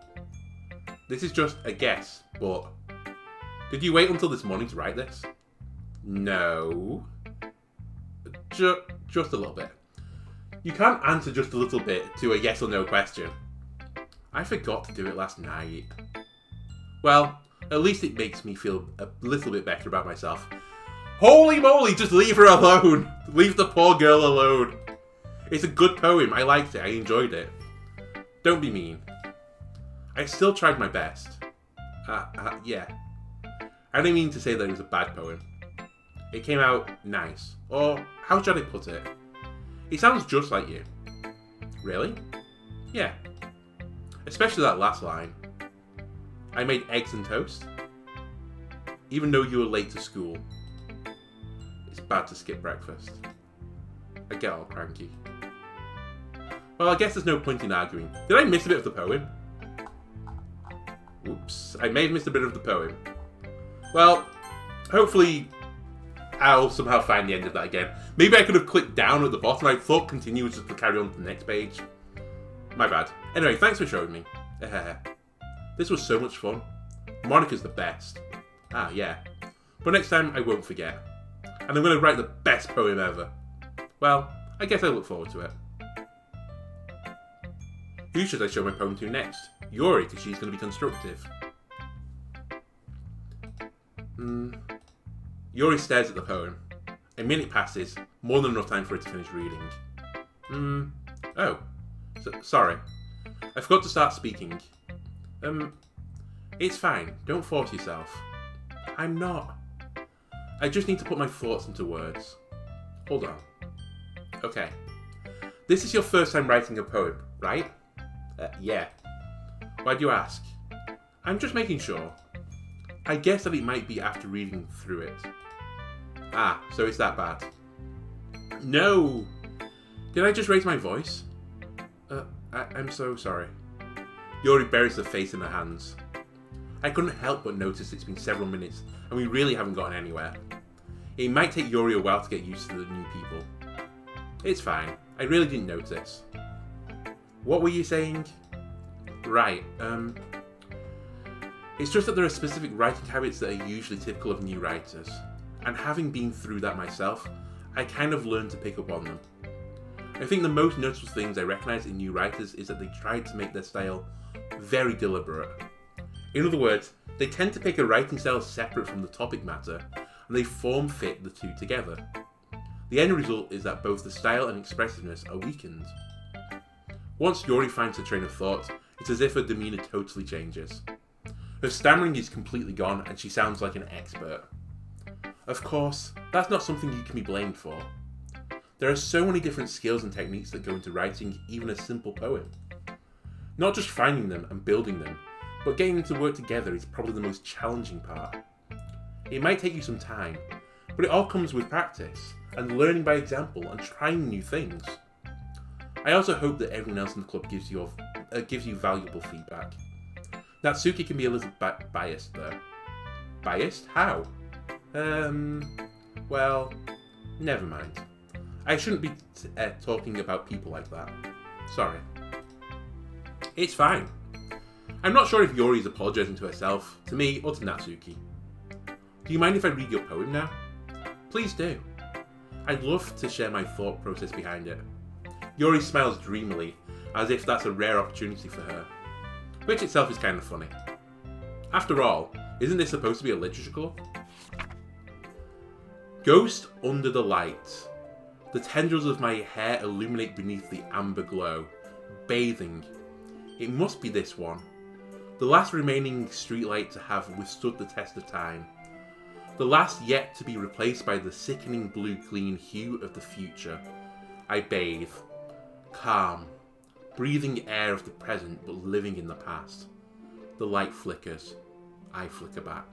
this is just a guess, but did you wait until this morning to write this? No. Just a little bit. You can't answer just a little bit to a yes or no question. I forgot to do it last night. Well, at least it makes me feel a little bit better about myself. Holy moly, just leave her alone! Leave the poor girl alone. It's a good poem, I liked it, I enjoyed it. Don't be mean. I still tried my best. Yeah. I didn't mean to say that it was a bad poem. It came out nice. Or, how should I put it? It sounds just like you. Really? Yeah. Especially that last line. I made eggs and toast. Even though you were late to school. It's bad to skip breakfast. I get all cranky. Well, I guess there's no point in arguing. Did I miss a bit of the poem? Oops. I may have missed a bit of the poem. Well, hopefully I'll somehow find the end of that again. Maybe I could have clicked down at the bottom. I thought continue just to carry on to the next page. My bad. Anyway, thanks for showing me. This was so much fun. Monica's the best. Ah, yeah. But next time I won't forget. And I'm going to write the best poem ever. Well, I guess I look forward to it. Who should I show my poem to next? Yori, because she's going to be constructive. Yori stares at the poem. A minute passes, more than enough time for her to finish reading. Oh. Sorry. I forgot to start speaking. It's fine. Don't force yourself. I'm not. I just need to put my thoughts into words. Hold on. Okay. This is your first time writing a poem, right? Yeah. Why do you ask? I'm just making sure. I guess that it might be after reading through it. Ah, so it's that bad. No! Did I just raise my voice? I'm so sorry. Yori buries her face in her hands. I couldn't help but notice it's been several minutes, and we really haven't gotten anywhere. It might take Yori a while to get used to the new people. It's fine. I really didn't notice. What were you saying? Right, it's just that there are specific writing habits that are usually typical of new writers. And having been through that myself, I kind of learned to pick up on them. I think the most noticeable things I recognise in new writers is that they try to make their style very deliberate. In other words, They tend to pick a writing style separate from the topic matter, and they form-fit the two together. The end result is that both the style and expressiveness are weakened. Once Yori finds her train of thought, it's as if her demeanour totally changes. Her stammering is completely gone, and she sounds like an expert. Of course, that's not something you can be blamed for. There are so many different skills and techniques that go into writing even a simple poem. Not just finding them and building them, but getting them to work together is probably the most challenging part. It might take you some time, but it all comes with practice, and learning by example, and trying new things. I also hope that everyone else in the club gives you valuable feedback. Natsuki can be a little biased though. Biased? How? Well, never mind. I shouldn't be talking about people like that. Sorry. It's fine. I'm not sure if Yori is apologising to herself, to me, or to Natsuki. Do you mind if I read your poem now? Please do. I'd love to share my thought process behind it. Yori smiles dreamily, as if that's a rare opportunity for her, which itself is kind of funny. After all, isn't this supposed to be a literature club? Ghost under the light. The tendrils of my hair illuminate beneath the amber glow, bathing. It must be this one. The last remaining streetlight to have withstood the test of time. The last yet to be replaced by the sickening blue clean hue of the future. I bathe. Calm. Breathing air of the present but living in the past. The light flickers. I flicker back.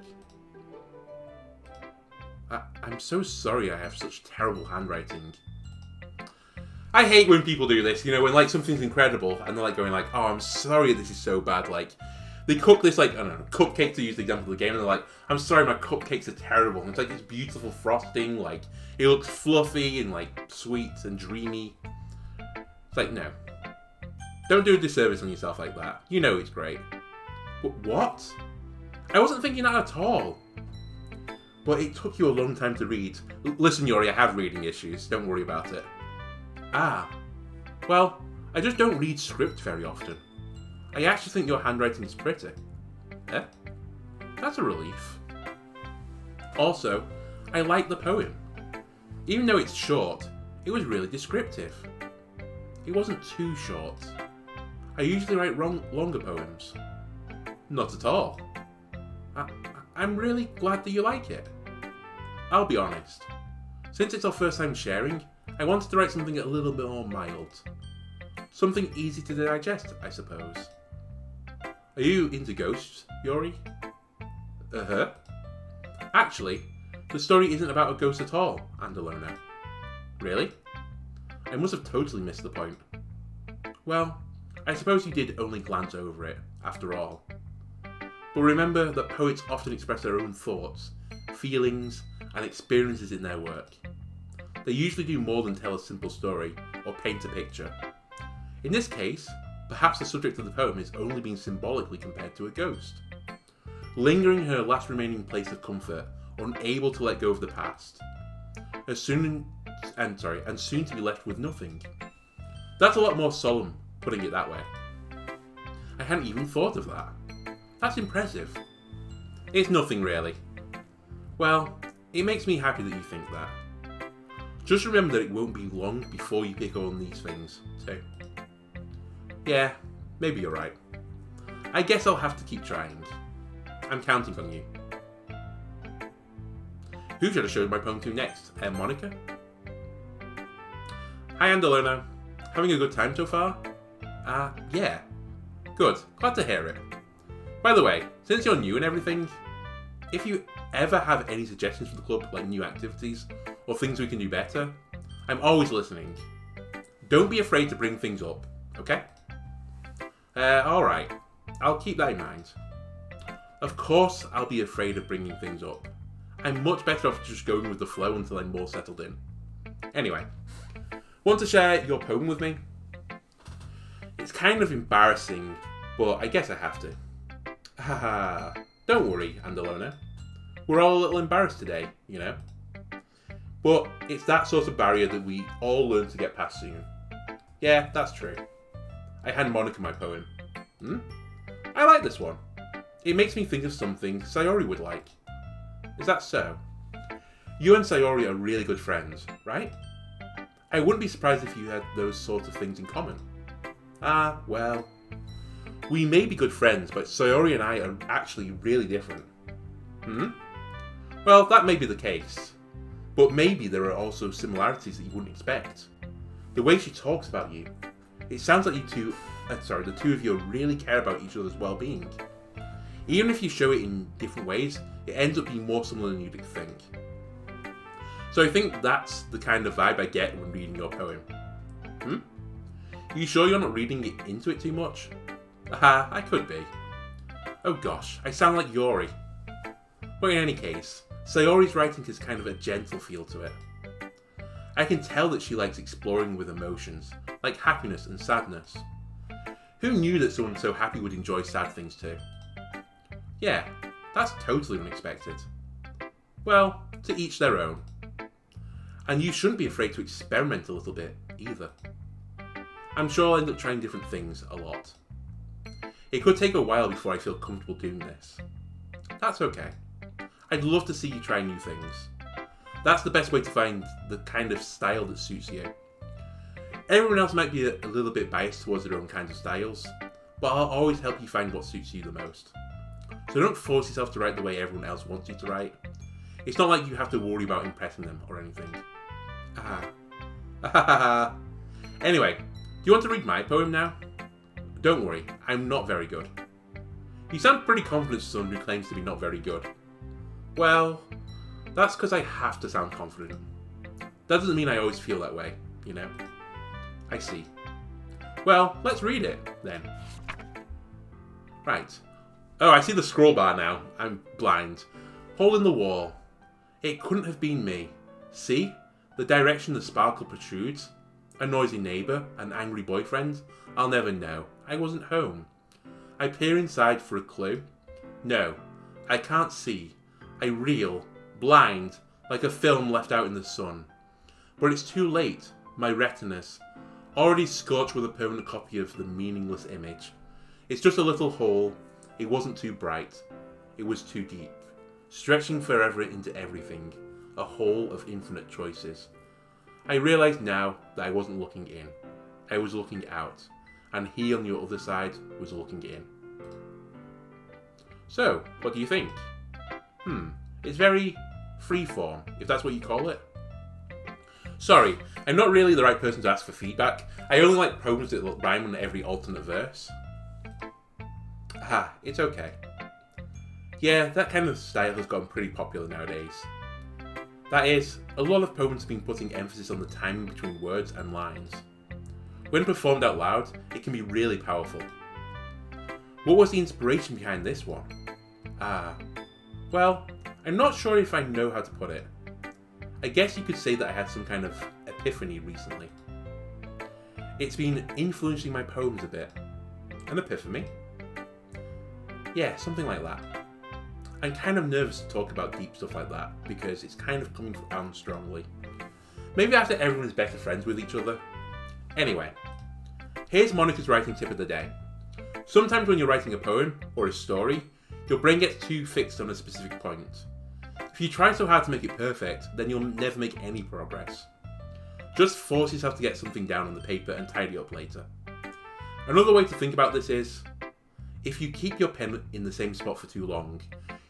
I'm so sorry I have such terrible handwriting. I hate when people do this, when like something's incredible and they're like going like, oh, I'm sorry this is so bad. Like, they cook this like, I don't know, cupcake to use the example of the game, and they're like, I'm sorry my cupcakes are terrible. And it's like this beautiful frosting, like, it looks fluffy and like sweet and dreamy. It's like, no. Don't do a disservice on yourself like that. You know it's great. But what? I wasn't thinking that at all. But it took you a long time to read. Listen, Yori, I have reading issues. Don't worry about it. Ah. Well, I just don't read script very often. I actually think your handwriting is pretty. Eh? That's a relief. Also, I like the poem. Even though it's short, it was really descriptive. It wasn't too short. I usually write longer poems. Not at all. I'm really glad that you like it. I'll be honest. Since it's our first time sharing, I wanted to write something a little bit more mild. Something easy to digest, I suppose. Are you into ghosts, Yori? Uh-huh. Actually, the story isn't about a ghost at all, Andolono. Really? I must have totally missed the point. Well, I suppose you did only glance over it, after all. But remember that poets often express their own thoughts, feelings, and experiences in their work. They usually do more than tell a simple story or paint a picture. In this case, perhaps the subject of the poem is only being symbolically compared to a ghost, lingering in her last remaining place of comfort, unable to let go of the past, and soon to be left with nothing. That's a lot more solemn, putting it that way. I hadn't even thought of that. That's impressive. It's nothing really. Well, it makes me happy that you think that. Just remember that it won't be long before you pick up on these things, too. Yeah, maybe you're right. I guess I'll have to keep trying. I'm counting on you. Who should I show my poem to next? Monica? Hi Andolono. Having a good time so far? Yeah. Good. Glad to hear it. By the way, since you're new and everything, if you ever have any suggestions for the club, like new activities, or things we can do better, I'm always listening. Don't be afraid to bring things up, okay? Alright. I'll keep that in mind. Of course I'll be afraid of bringing things up. I'm much better off just going with the flow until I'm more settled in. Anyway, want to share your poem with me? It's kind of embarrassing, but I guess I have to. Haha, don't worry, Andolono. We're all a little embarrassed today, But it's that sort of barrier that we all learn to get past soon. Yeah, that's true. I hand Monica my poem. I like this one. It makes me think of something Sayori would like. Is that so? You and Sayori are really good friends, right? I wouldn't be surprised if you had those sorts of things in common. Ah, well. We may be good friends, but Sayori and I are actually really different. Well, that may be the case. But maybe there are also similarities that you wouldn't expect. The way she talks about you. It sounds like the two of you really care about each other's well-being. Even if you show it in different ways, it ends up being more similar than you'd think. So I think that's the kind of vibe I get when reading your poem. You sure you're not reading it into it too much? Aha, I could be. Oh gosh, I sound like Yori. But in any case, Sayori's writing has kind of a gentle feel to it. I can tell that she likes exploring with emotions, like happiness and sadness. Who knew that someone so happy would enjoy sad things too? Yeah, that's totally unexpected. Well, to each their own. And you shouldn't be afraid to experiment a little bit, either. I'm sure I'll end up trying different things a lot. It could take a while before I feel comfortable doing this. That's okay. I'd love to see you try new things. That's the best way to find the kind of style that suits you. Everyone else might be a little bit biased towards their own kinds of styles, but I'll always help you find what suits you the most. So don't force yourself to write the way everyone else wants you to write. It's not like you have to worry about impressing them or anything. Anyway, do you want to read my poem now? Don't worry, I'm not very good. You sound pretty confident to someone who claims to be not very good. Well, that's because I have to sound confident. That doesn't mean I always feel that way, you know? I see. Well, let's read it, then. Right. Oh, I see the scroll bar now. I'm blind. Hole in the wall. It couldn't have been me. See? The direction the sparkle protrudes. A noisy neighbour, an angry boyfriend. I'll never know. I wasn't home. I peer inside for a clue. No, I can't see. I reel, blind, like a film left out in the sun. But it's too late. My retinas, already scorched with a permanent copy of the meaningless image. It's just a little hole. It wasn't too bright. It was too deep, stretching forever into everything. A hole of infinite choices. I realise now that I wasn't looking in. I was looking out. And he on the other side was looking in. So, what do you think? It's very freeform, if that's what you call it. Sorry, I'm not really the right person to ask for feedback. I only like poems that rhyme on every alternate verse. It's okay. Yeah, that kind of style has gotten pretty popular nowadays. That is, a lot of poems have been putting emphasis on the timing between words and lines. When performed out loud, it can be really powerful. What was the inspiration behind this one? Well, I'm not sure if I know how to put it. I guess you could say that I had some kind of epiphany recently. It's been influencing my poems a bit. An epiphany? Yeah, something like that. I'm kind of nervous to talk about deep stuff like that, because it's kind of coming down strongly. Maybe after everyone is better friends with each other. Anyway, here's Monica's writing tip of the day. Sometimes when you're writing a poem, or a story, your brain gets too fixed on a specific point. If you try so hard to make it perfect, then you'll never make any progress. Just force yourself to get something down on the paper and tidy up later. Another way to think about this is, if you keep your pen in the same spot for too long,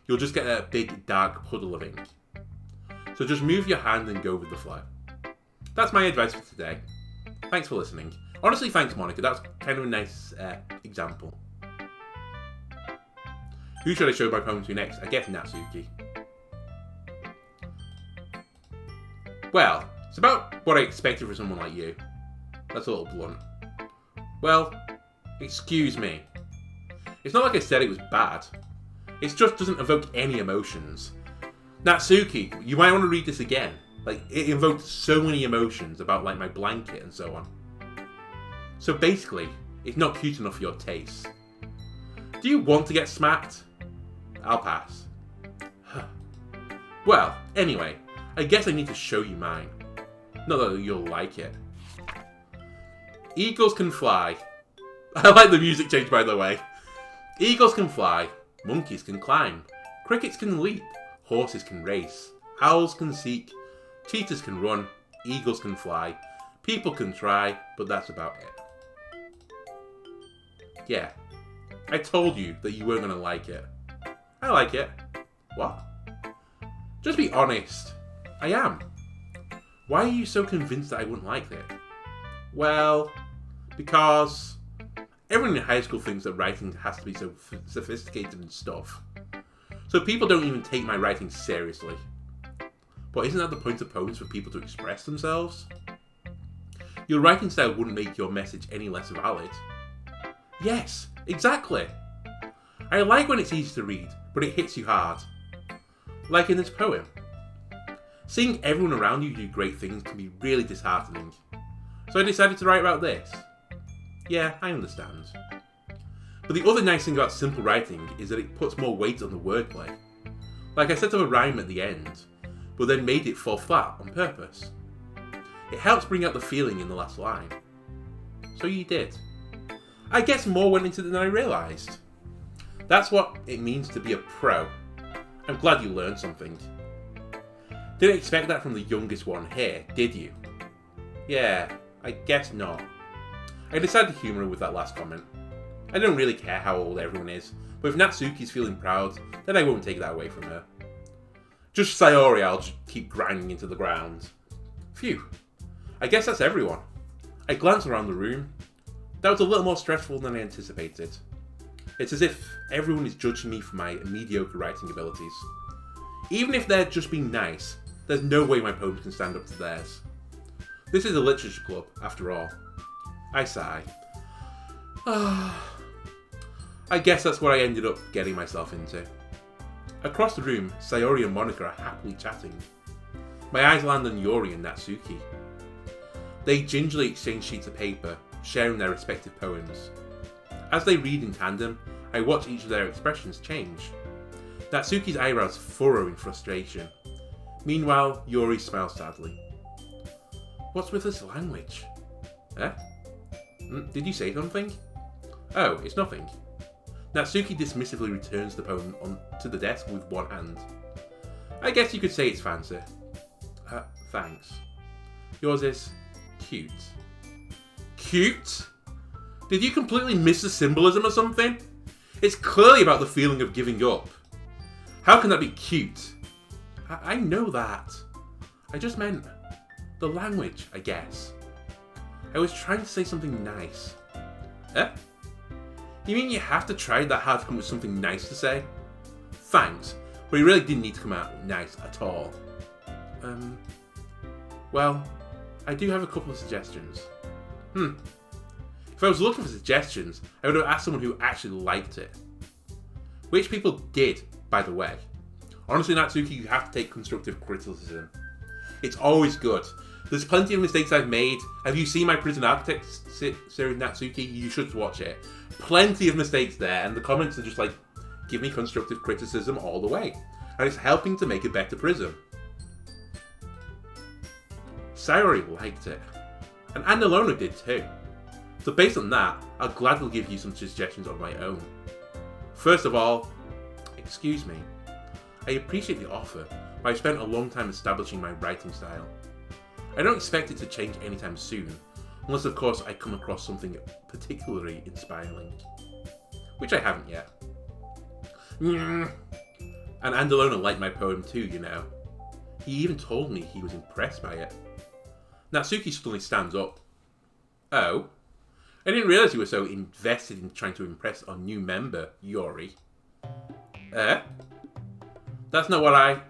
you'll just get a big dark puddle of ink. So just move your hand and go with the flow. That's my advice for today. Thanks for listening. Honestly, thanks Monica, that's kind of a nice example. Who should I show my poem to next? I guess Natsuki. Well, it's about what I expected from someone like you. That's a little blunt. Well, excuse me. It's not like I said it was bad. It just doesn't evoke any emotions. Natsuki, you might want to read this again. Like, it invoked so many emotions about, like, my blanket and so on. So basically, it's not cute enough for your taste. Do you want to get smacked? I'll pass. Well, anyway, I guess I need to show you mine. Not that you'll like it. Eagles can fly. I like the music change, by the way. Eagles can fly. Monkeys can climb. Crickets can leap. Horses can race. Owls can seek. Cheetahs can run. Eagles can fly. People can try, but that's about it. Yeah, I told you that you weren't going to like it. I like it. What? Just be honest. I am. Why are you so convinced that I wouldn't like it? Well, because everyone in high school thinks that writing has to be so sophisticated and stuff. So people don't even take my writing seriously. But isn't that the point of poems, for people to express themselves? Your writing style wouldn't make your message any less valid. Yes, exactly. I like when it's easy to read, but it hits you hard. Like in this poem. Seeing everyone around you do great things can be really disheartening. So I decided to write about this. Yeah, I understand. But the other nice thing about simple writing is that it puts more weight on the wordplay. Like I set up a rhyme at the end, but then made it fall flat on purpose. It helps bring out the feeling in the last line. So you did. I guess more went into it than I realised. That's what it means to be a pro. I'm glad you learned something. Didn't expect that from the youngest one here, did you? Yeah, I guess not. I decided to humour her with that last comment. I don't really care how old everyone is, but if Natsuki's feeling proud, then I won't take that away from her. Just Sayori I'll just keep grinding into the ground. Phew. I guess that's everyone. I glanced around the room. That was a little more stressful than I anticipated. It's as if everyone is judging me for my mediocre writing abilities. Even if they're just being nice, there's no way my poems can stand up to theirs. This is a literature club, after all. I sigh. I guess that's what I ended up getting myself into. Across the room, Sayori and Monika are happily chatting. My eyes land on Yori and Natsuki. They gingerly exchange sheets of paper, sharing their respective poems. As they read in tandem, I watch each of their expressions change. Natsuki's eyebrows furrow in frustration. Meanwhile, Yori smiles sadly. What's with this language? Eh? Did you say something? Oh, it's nothing. Natsuki dismissively returns the poem to the desk with one hand. I guess you could say it's fancy. Thanks. Yours is cute. Cute? Did you completely miss the symbolism or something? It's clearly about the feeling of giving up. How can that be cute? I know that. I just meant the language, I guess. I was trying to say something nice. Eh? You mean you have to try that hard to come up with something nice to say? Thanks, but it really didn't need to come out nice at all. Well, I do have a couple of suggestions. If I was looking for suggestions, I would have asked someone who actually liked it. Which people did, by the way. Honestly, Natsuki, you have to take constructive criticism. It's always good. There's plenty of mistakes I've made. Have you seen my Prison Architect series, Natsuki? You should watch it. Plenty of mistakes there, and the comments are just like, give me constructive criticism all the way. And it's helping to make a better Prism. Sayori liked it. And Andolono did too. So based on that, I'll gladly give you some suggestions of my own. First of all, excuse me. I appreciate the offer, but I've spent a long time establishing my writing style. I don't expect it to change anytime soon, unless of course I come across something particularly inspiring. Which I haven't yet. And Andolono liked my poem too, you know. He even told me he was impressed by it. Natsuki suddenly stands up. Oh? I didn't realise you were so invested in trying to impress our new member, Yori. That's not what I...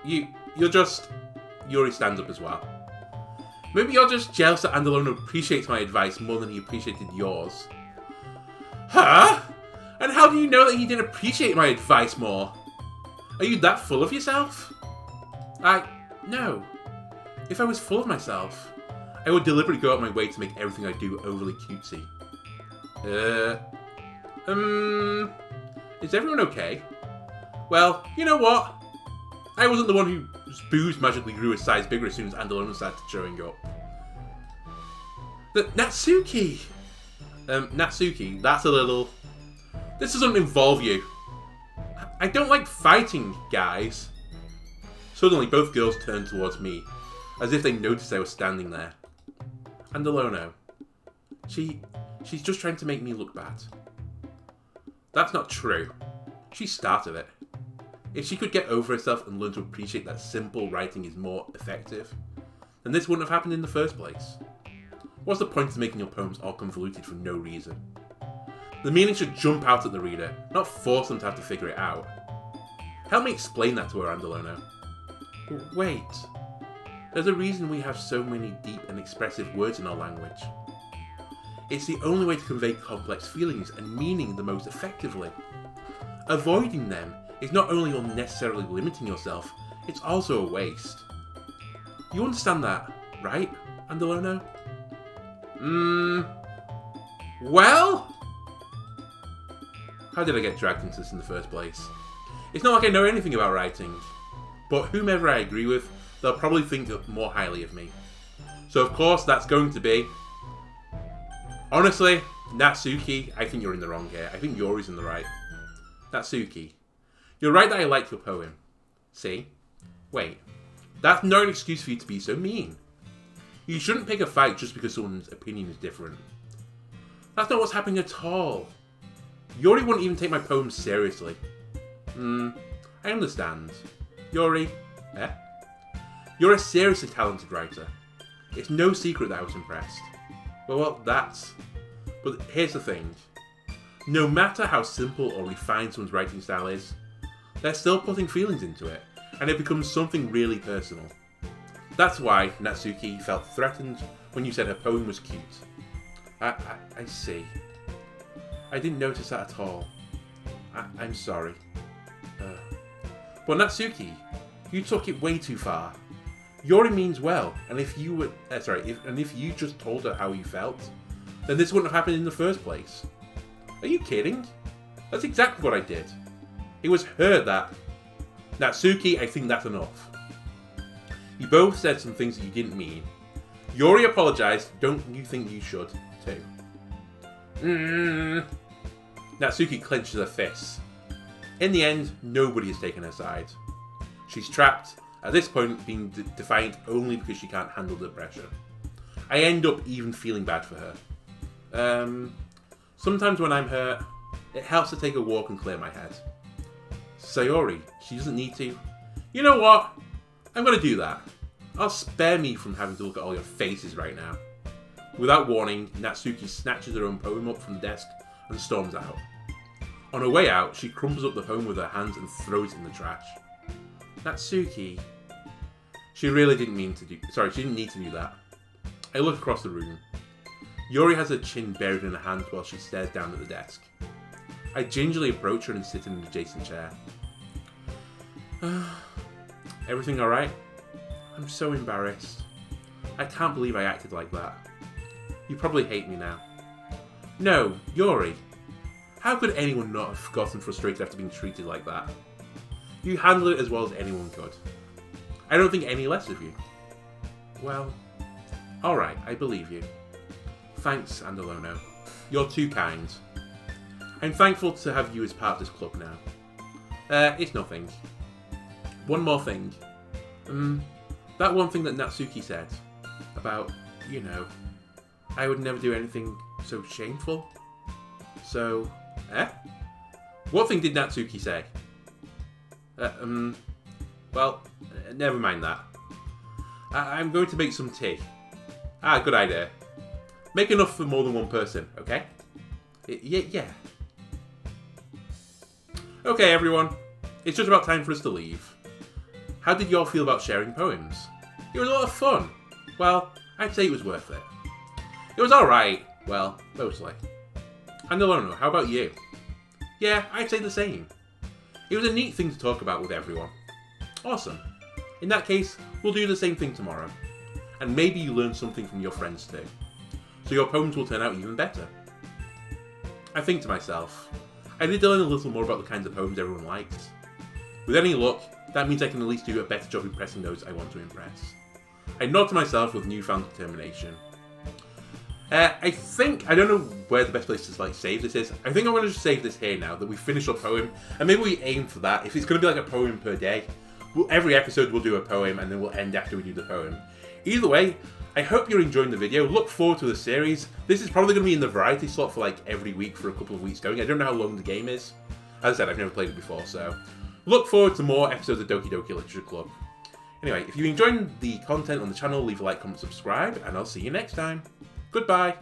You're just... Yuri stands up as well. Maybe you're just jealous that Andolono appreciates my advice more than he appreciated yours. Huh? And how do you know that he didn't appreciate my advice more? Are you that full of yourself? No. If I was full of myself, I would deliberately go out my way to make everything I do overly cutesy. Is everyone okay? Well, you know what? I wasn't the one whose boobs magically grew a size bigger as soon as Andolono started showing up. Natsuki! Natsuki, that's This doesn't involve you. I don't like fighting, guys. Suddenly, both girls turned towards me, as if they noticed I was standing there. Andolono. She's just trying to make me look bad. That's not true. She started it. If she could get over herself and learn to appreciate that simple writing is more effective, then this wouldn't have happened in the first place. What's the point of making your poems all convoluted for no reason? The meaning should jump out at the reader, not force them to have to figure it out. Help me explain that to her, Andolono. Wait. There's a reason we have so many deep and expressive words in our language. It's the only way to convey complex feelings and meaning the most effectively. Avoiding them is not only unnecessarily limiting yourself, it's also a waste. You understand that, right, Andolono? Well? How did I get dragged into this in the first place? It's not like I know anything about writing, but whomever I agree with, they'll probably think more highly of me. So of course that's going to be... Honestly, Natsuki, I think you're in the wrong here. I think Yori's in the right. Natsuki, you're right that I like your poem. See? Wait, that's not an excuse for you to be so mean. You shouldn't pick a fight just because someone's opinion is different. That's not what's happening at all. Yori wouldn't even take my poems seriously. I understand. Yori, You're a seriously talented writer. It's no secret that I was impressed. Well, that's... But here's the thing. No matter how simple or refined someone's writing style is, they're still putting feelings into it, and it becomes something really personal. That's why Natsuki felt threatened when you said her poem was cute. I see. I didn't notice that at all. I'm sorry. But Natsuki, you took it way too far. Yori means well, and if you were if you just told her how you felt, then this wouldn't have happened in the first place. Are you kidding? That's exactly what I did. It was her that... Natsuki, I think that's enough. You both said some things that you didn't mean. Yori apologized. Don't you think you should, too? Natsuki clenches her fists. In the end, nobody has taken her side. She's trapped, at this point being defiant only because she can't handle the pressure. I end up even feeling bad for her. Sometimes when I'm hurt, it helps to take a walk and clear my head. Sayori, she doesn't need to. You know what? I'm gonna do that. I'll spare me from having to look at all your faces right now. Without warning, Natsuki snatches her own poem up from the desk and storms out. On her way out, she crumples up the poem with her hands and throws it in the trash. Natsuki... She really didn't mean to do... Sorry, she didn't need to do that. I look across the room. Yori has her chin buried in her hand while she stares down at the desk. I gingerly approach her and sit in an adjacent chair. Everything alright? I'm so embarrassed. I can't believe I acted like that. You probably hate me now. No, Yori. How could anyone not have gotten frustrated after being treated like that? You handled it as well as anyone could. I don't think any less of you. Well, alright, I believe you. Thanks, Andolono. You're too kind. I'm thankful to have you as part of this club now. It's nothing. One more thing. That one thing that Natsuki said. About, you know, I would never do anything so shameful. So, What thing did Natsuki say? Well, never mind that. I'm going to make some tea. Good idea. Make enough for more than one person, okay? Yeah. Okay, everyone. It's just about time for us to leave. How did y'all feel about sharing poems? It was a lot of fun. Well, I'd say it was worth it. It was alright. Well, mostly. Andolono, how about you? Yeah, I'd say the same. It was a neat thing to talk about with everyone. Awesome. In that case, we'll do the same thing tomorrow. And maybe you learn something from your friends too. So your poems will turn out even better. I think to myself, I need to learn a little more about the kinds of poems everyone likes. With any luck, that means I can at least do a better job impressing those I want to impress. I nod to myself with newfound determination. I don't know where the best place to like save this is. I think I'm going to just save this here now that we finished our poem, and maybe we aim for that. If it's going to be like a poem per day, every episode we'll do a poem, and then we'll end after we do the poem. Either way, I hope you're enjoying the video. Look forward to the series. This is probably going to be in the variety slot for like every week for a couple of weeks going. I don't know how long the game is. As I said, I've never played it before, so look forward to more episodes of Doki Doki Literature Club. Anyway, if you're enjoying the content on the channel, leave a like, comment, subscribe, and I'll see you next time. Goodbye.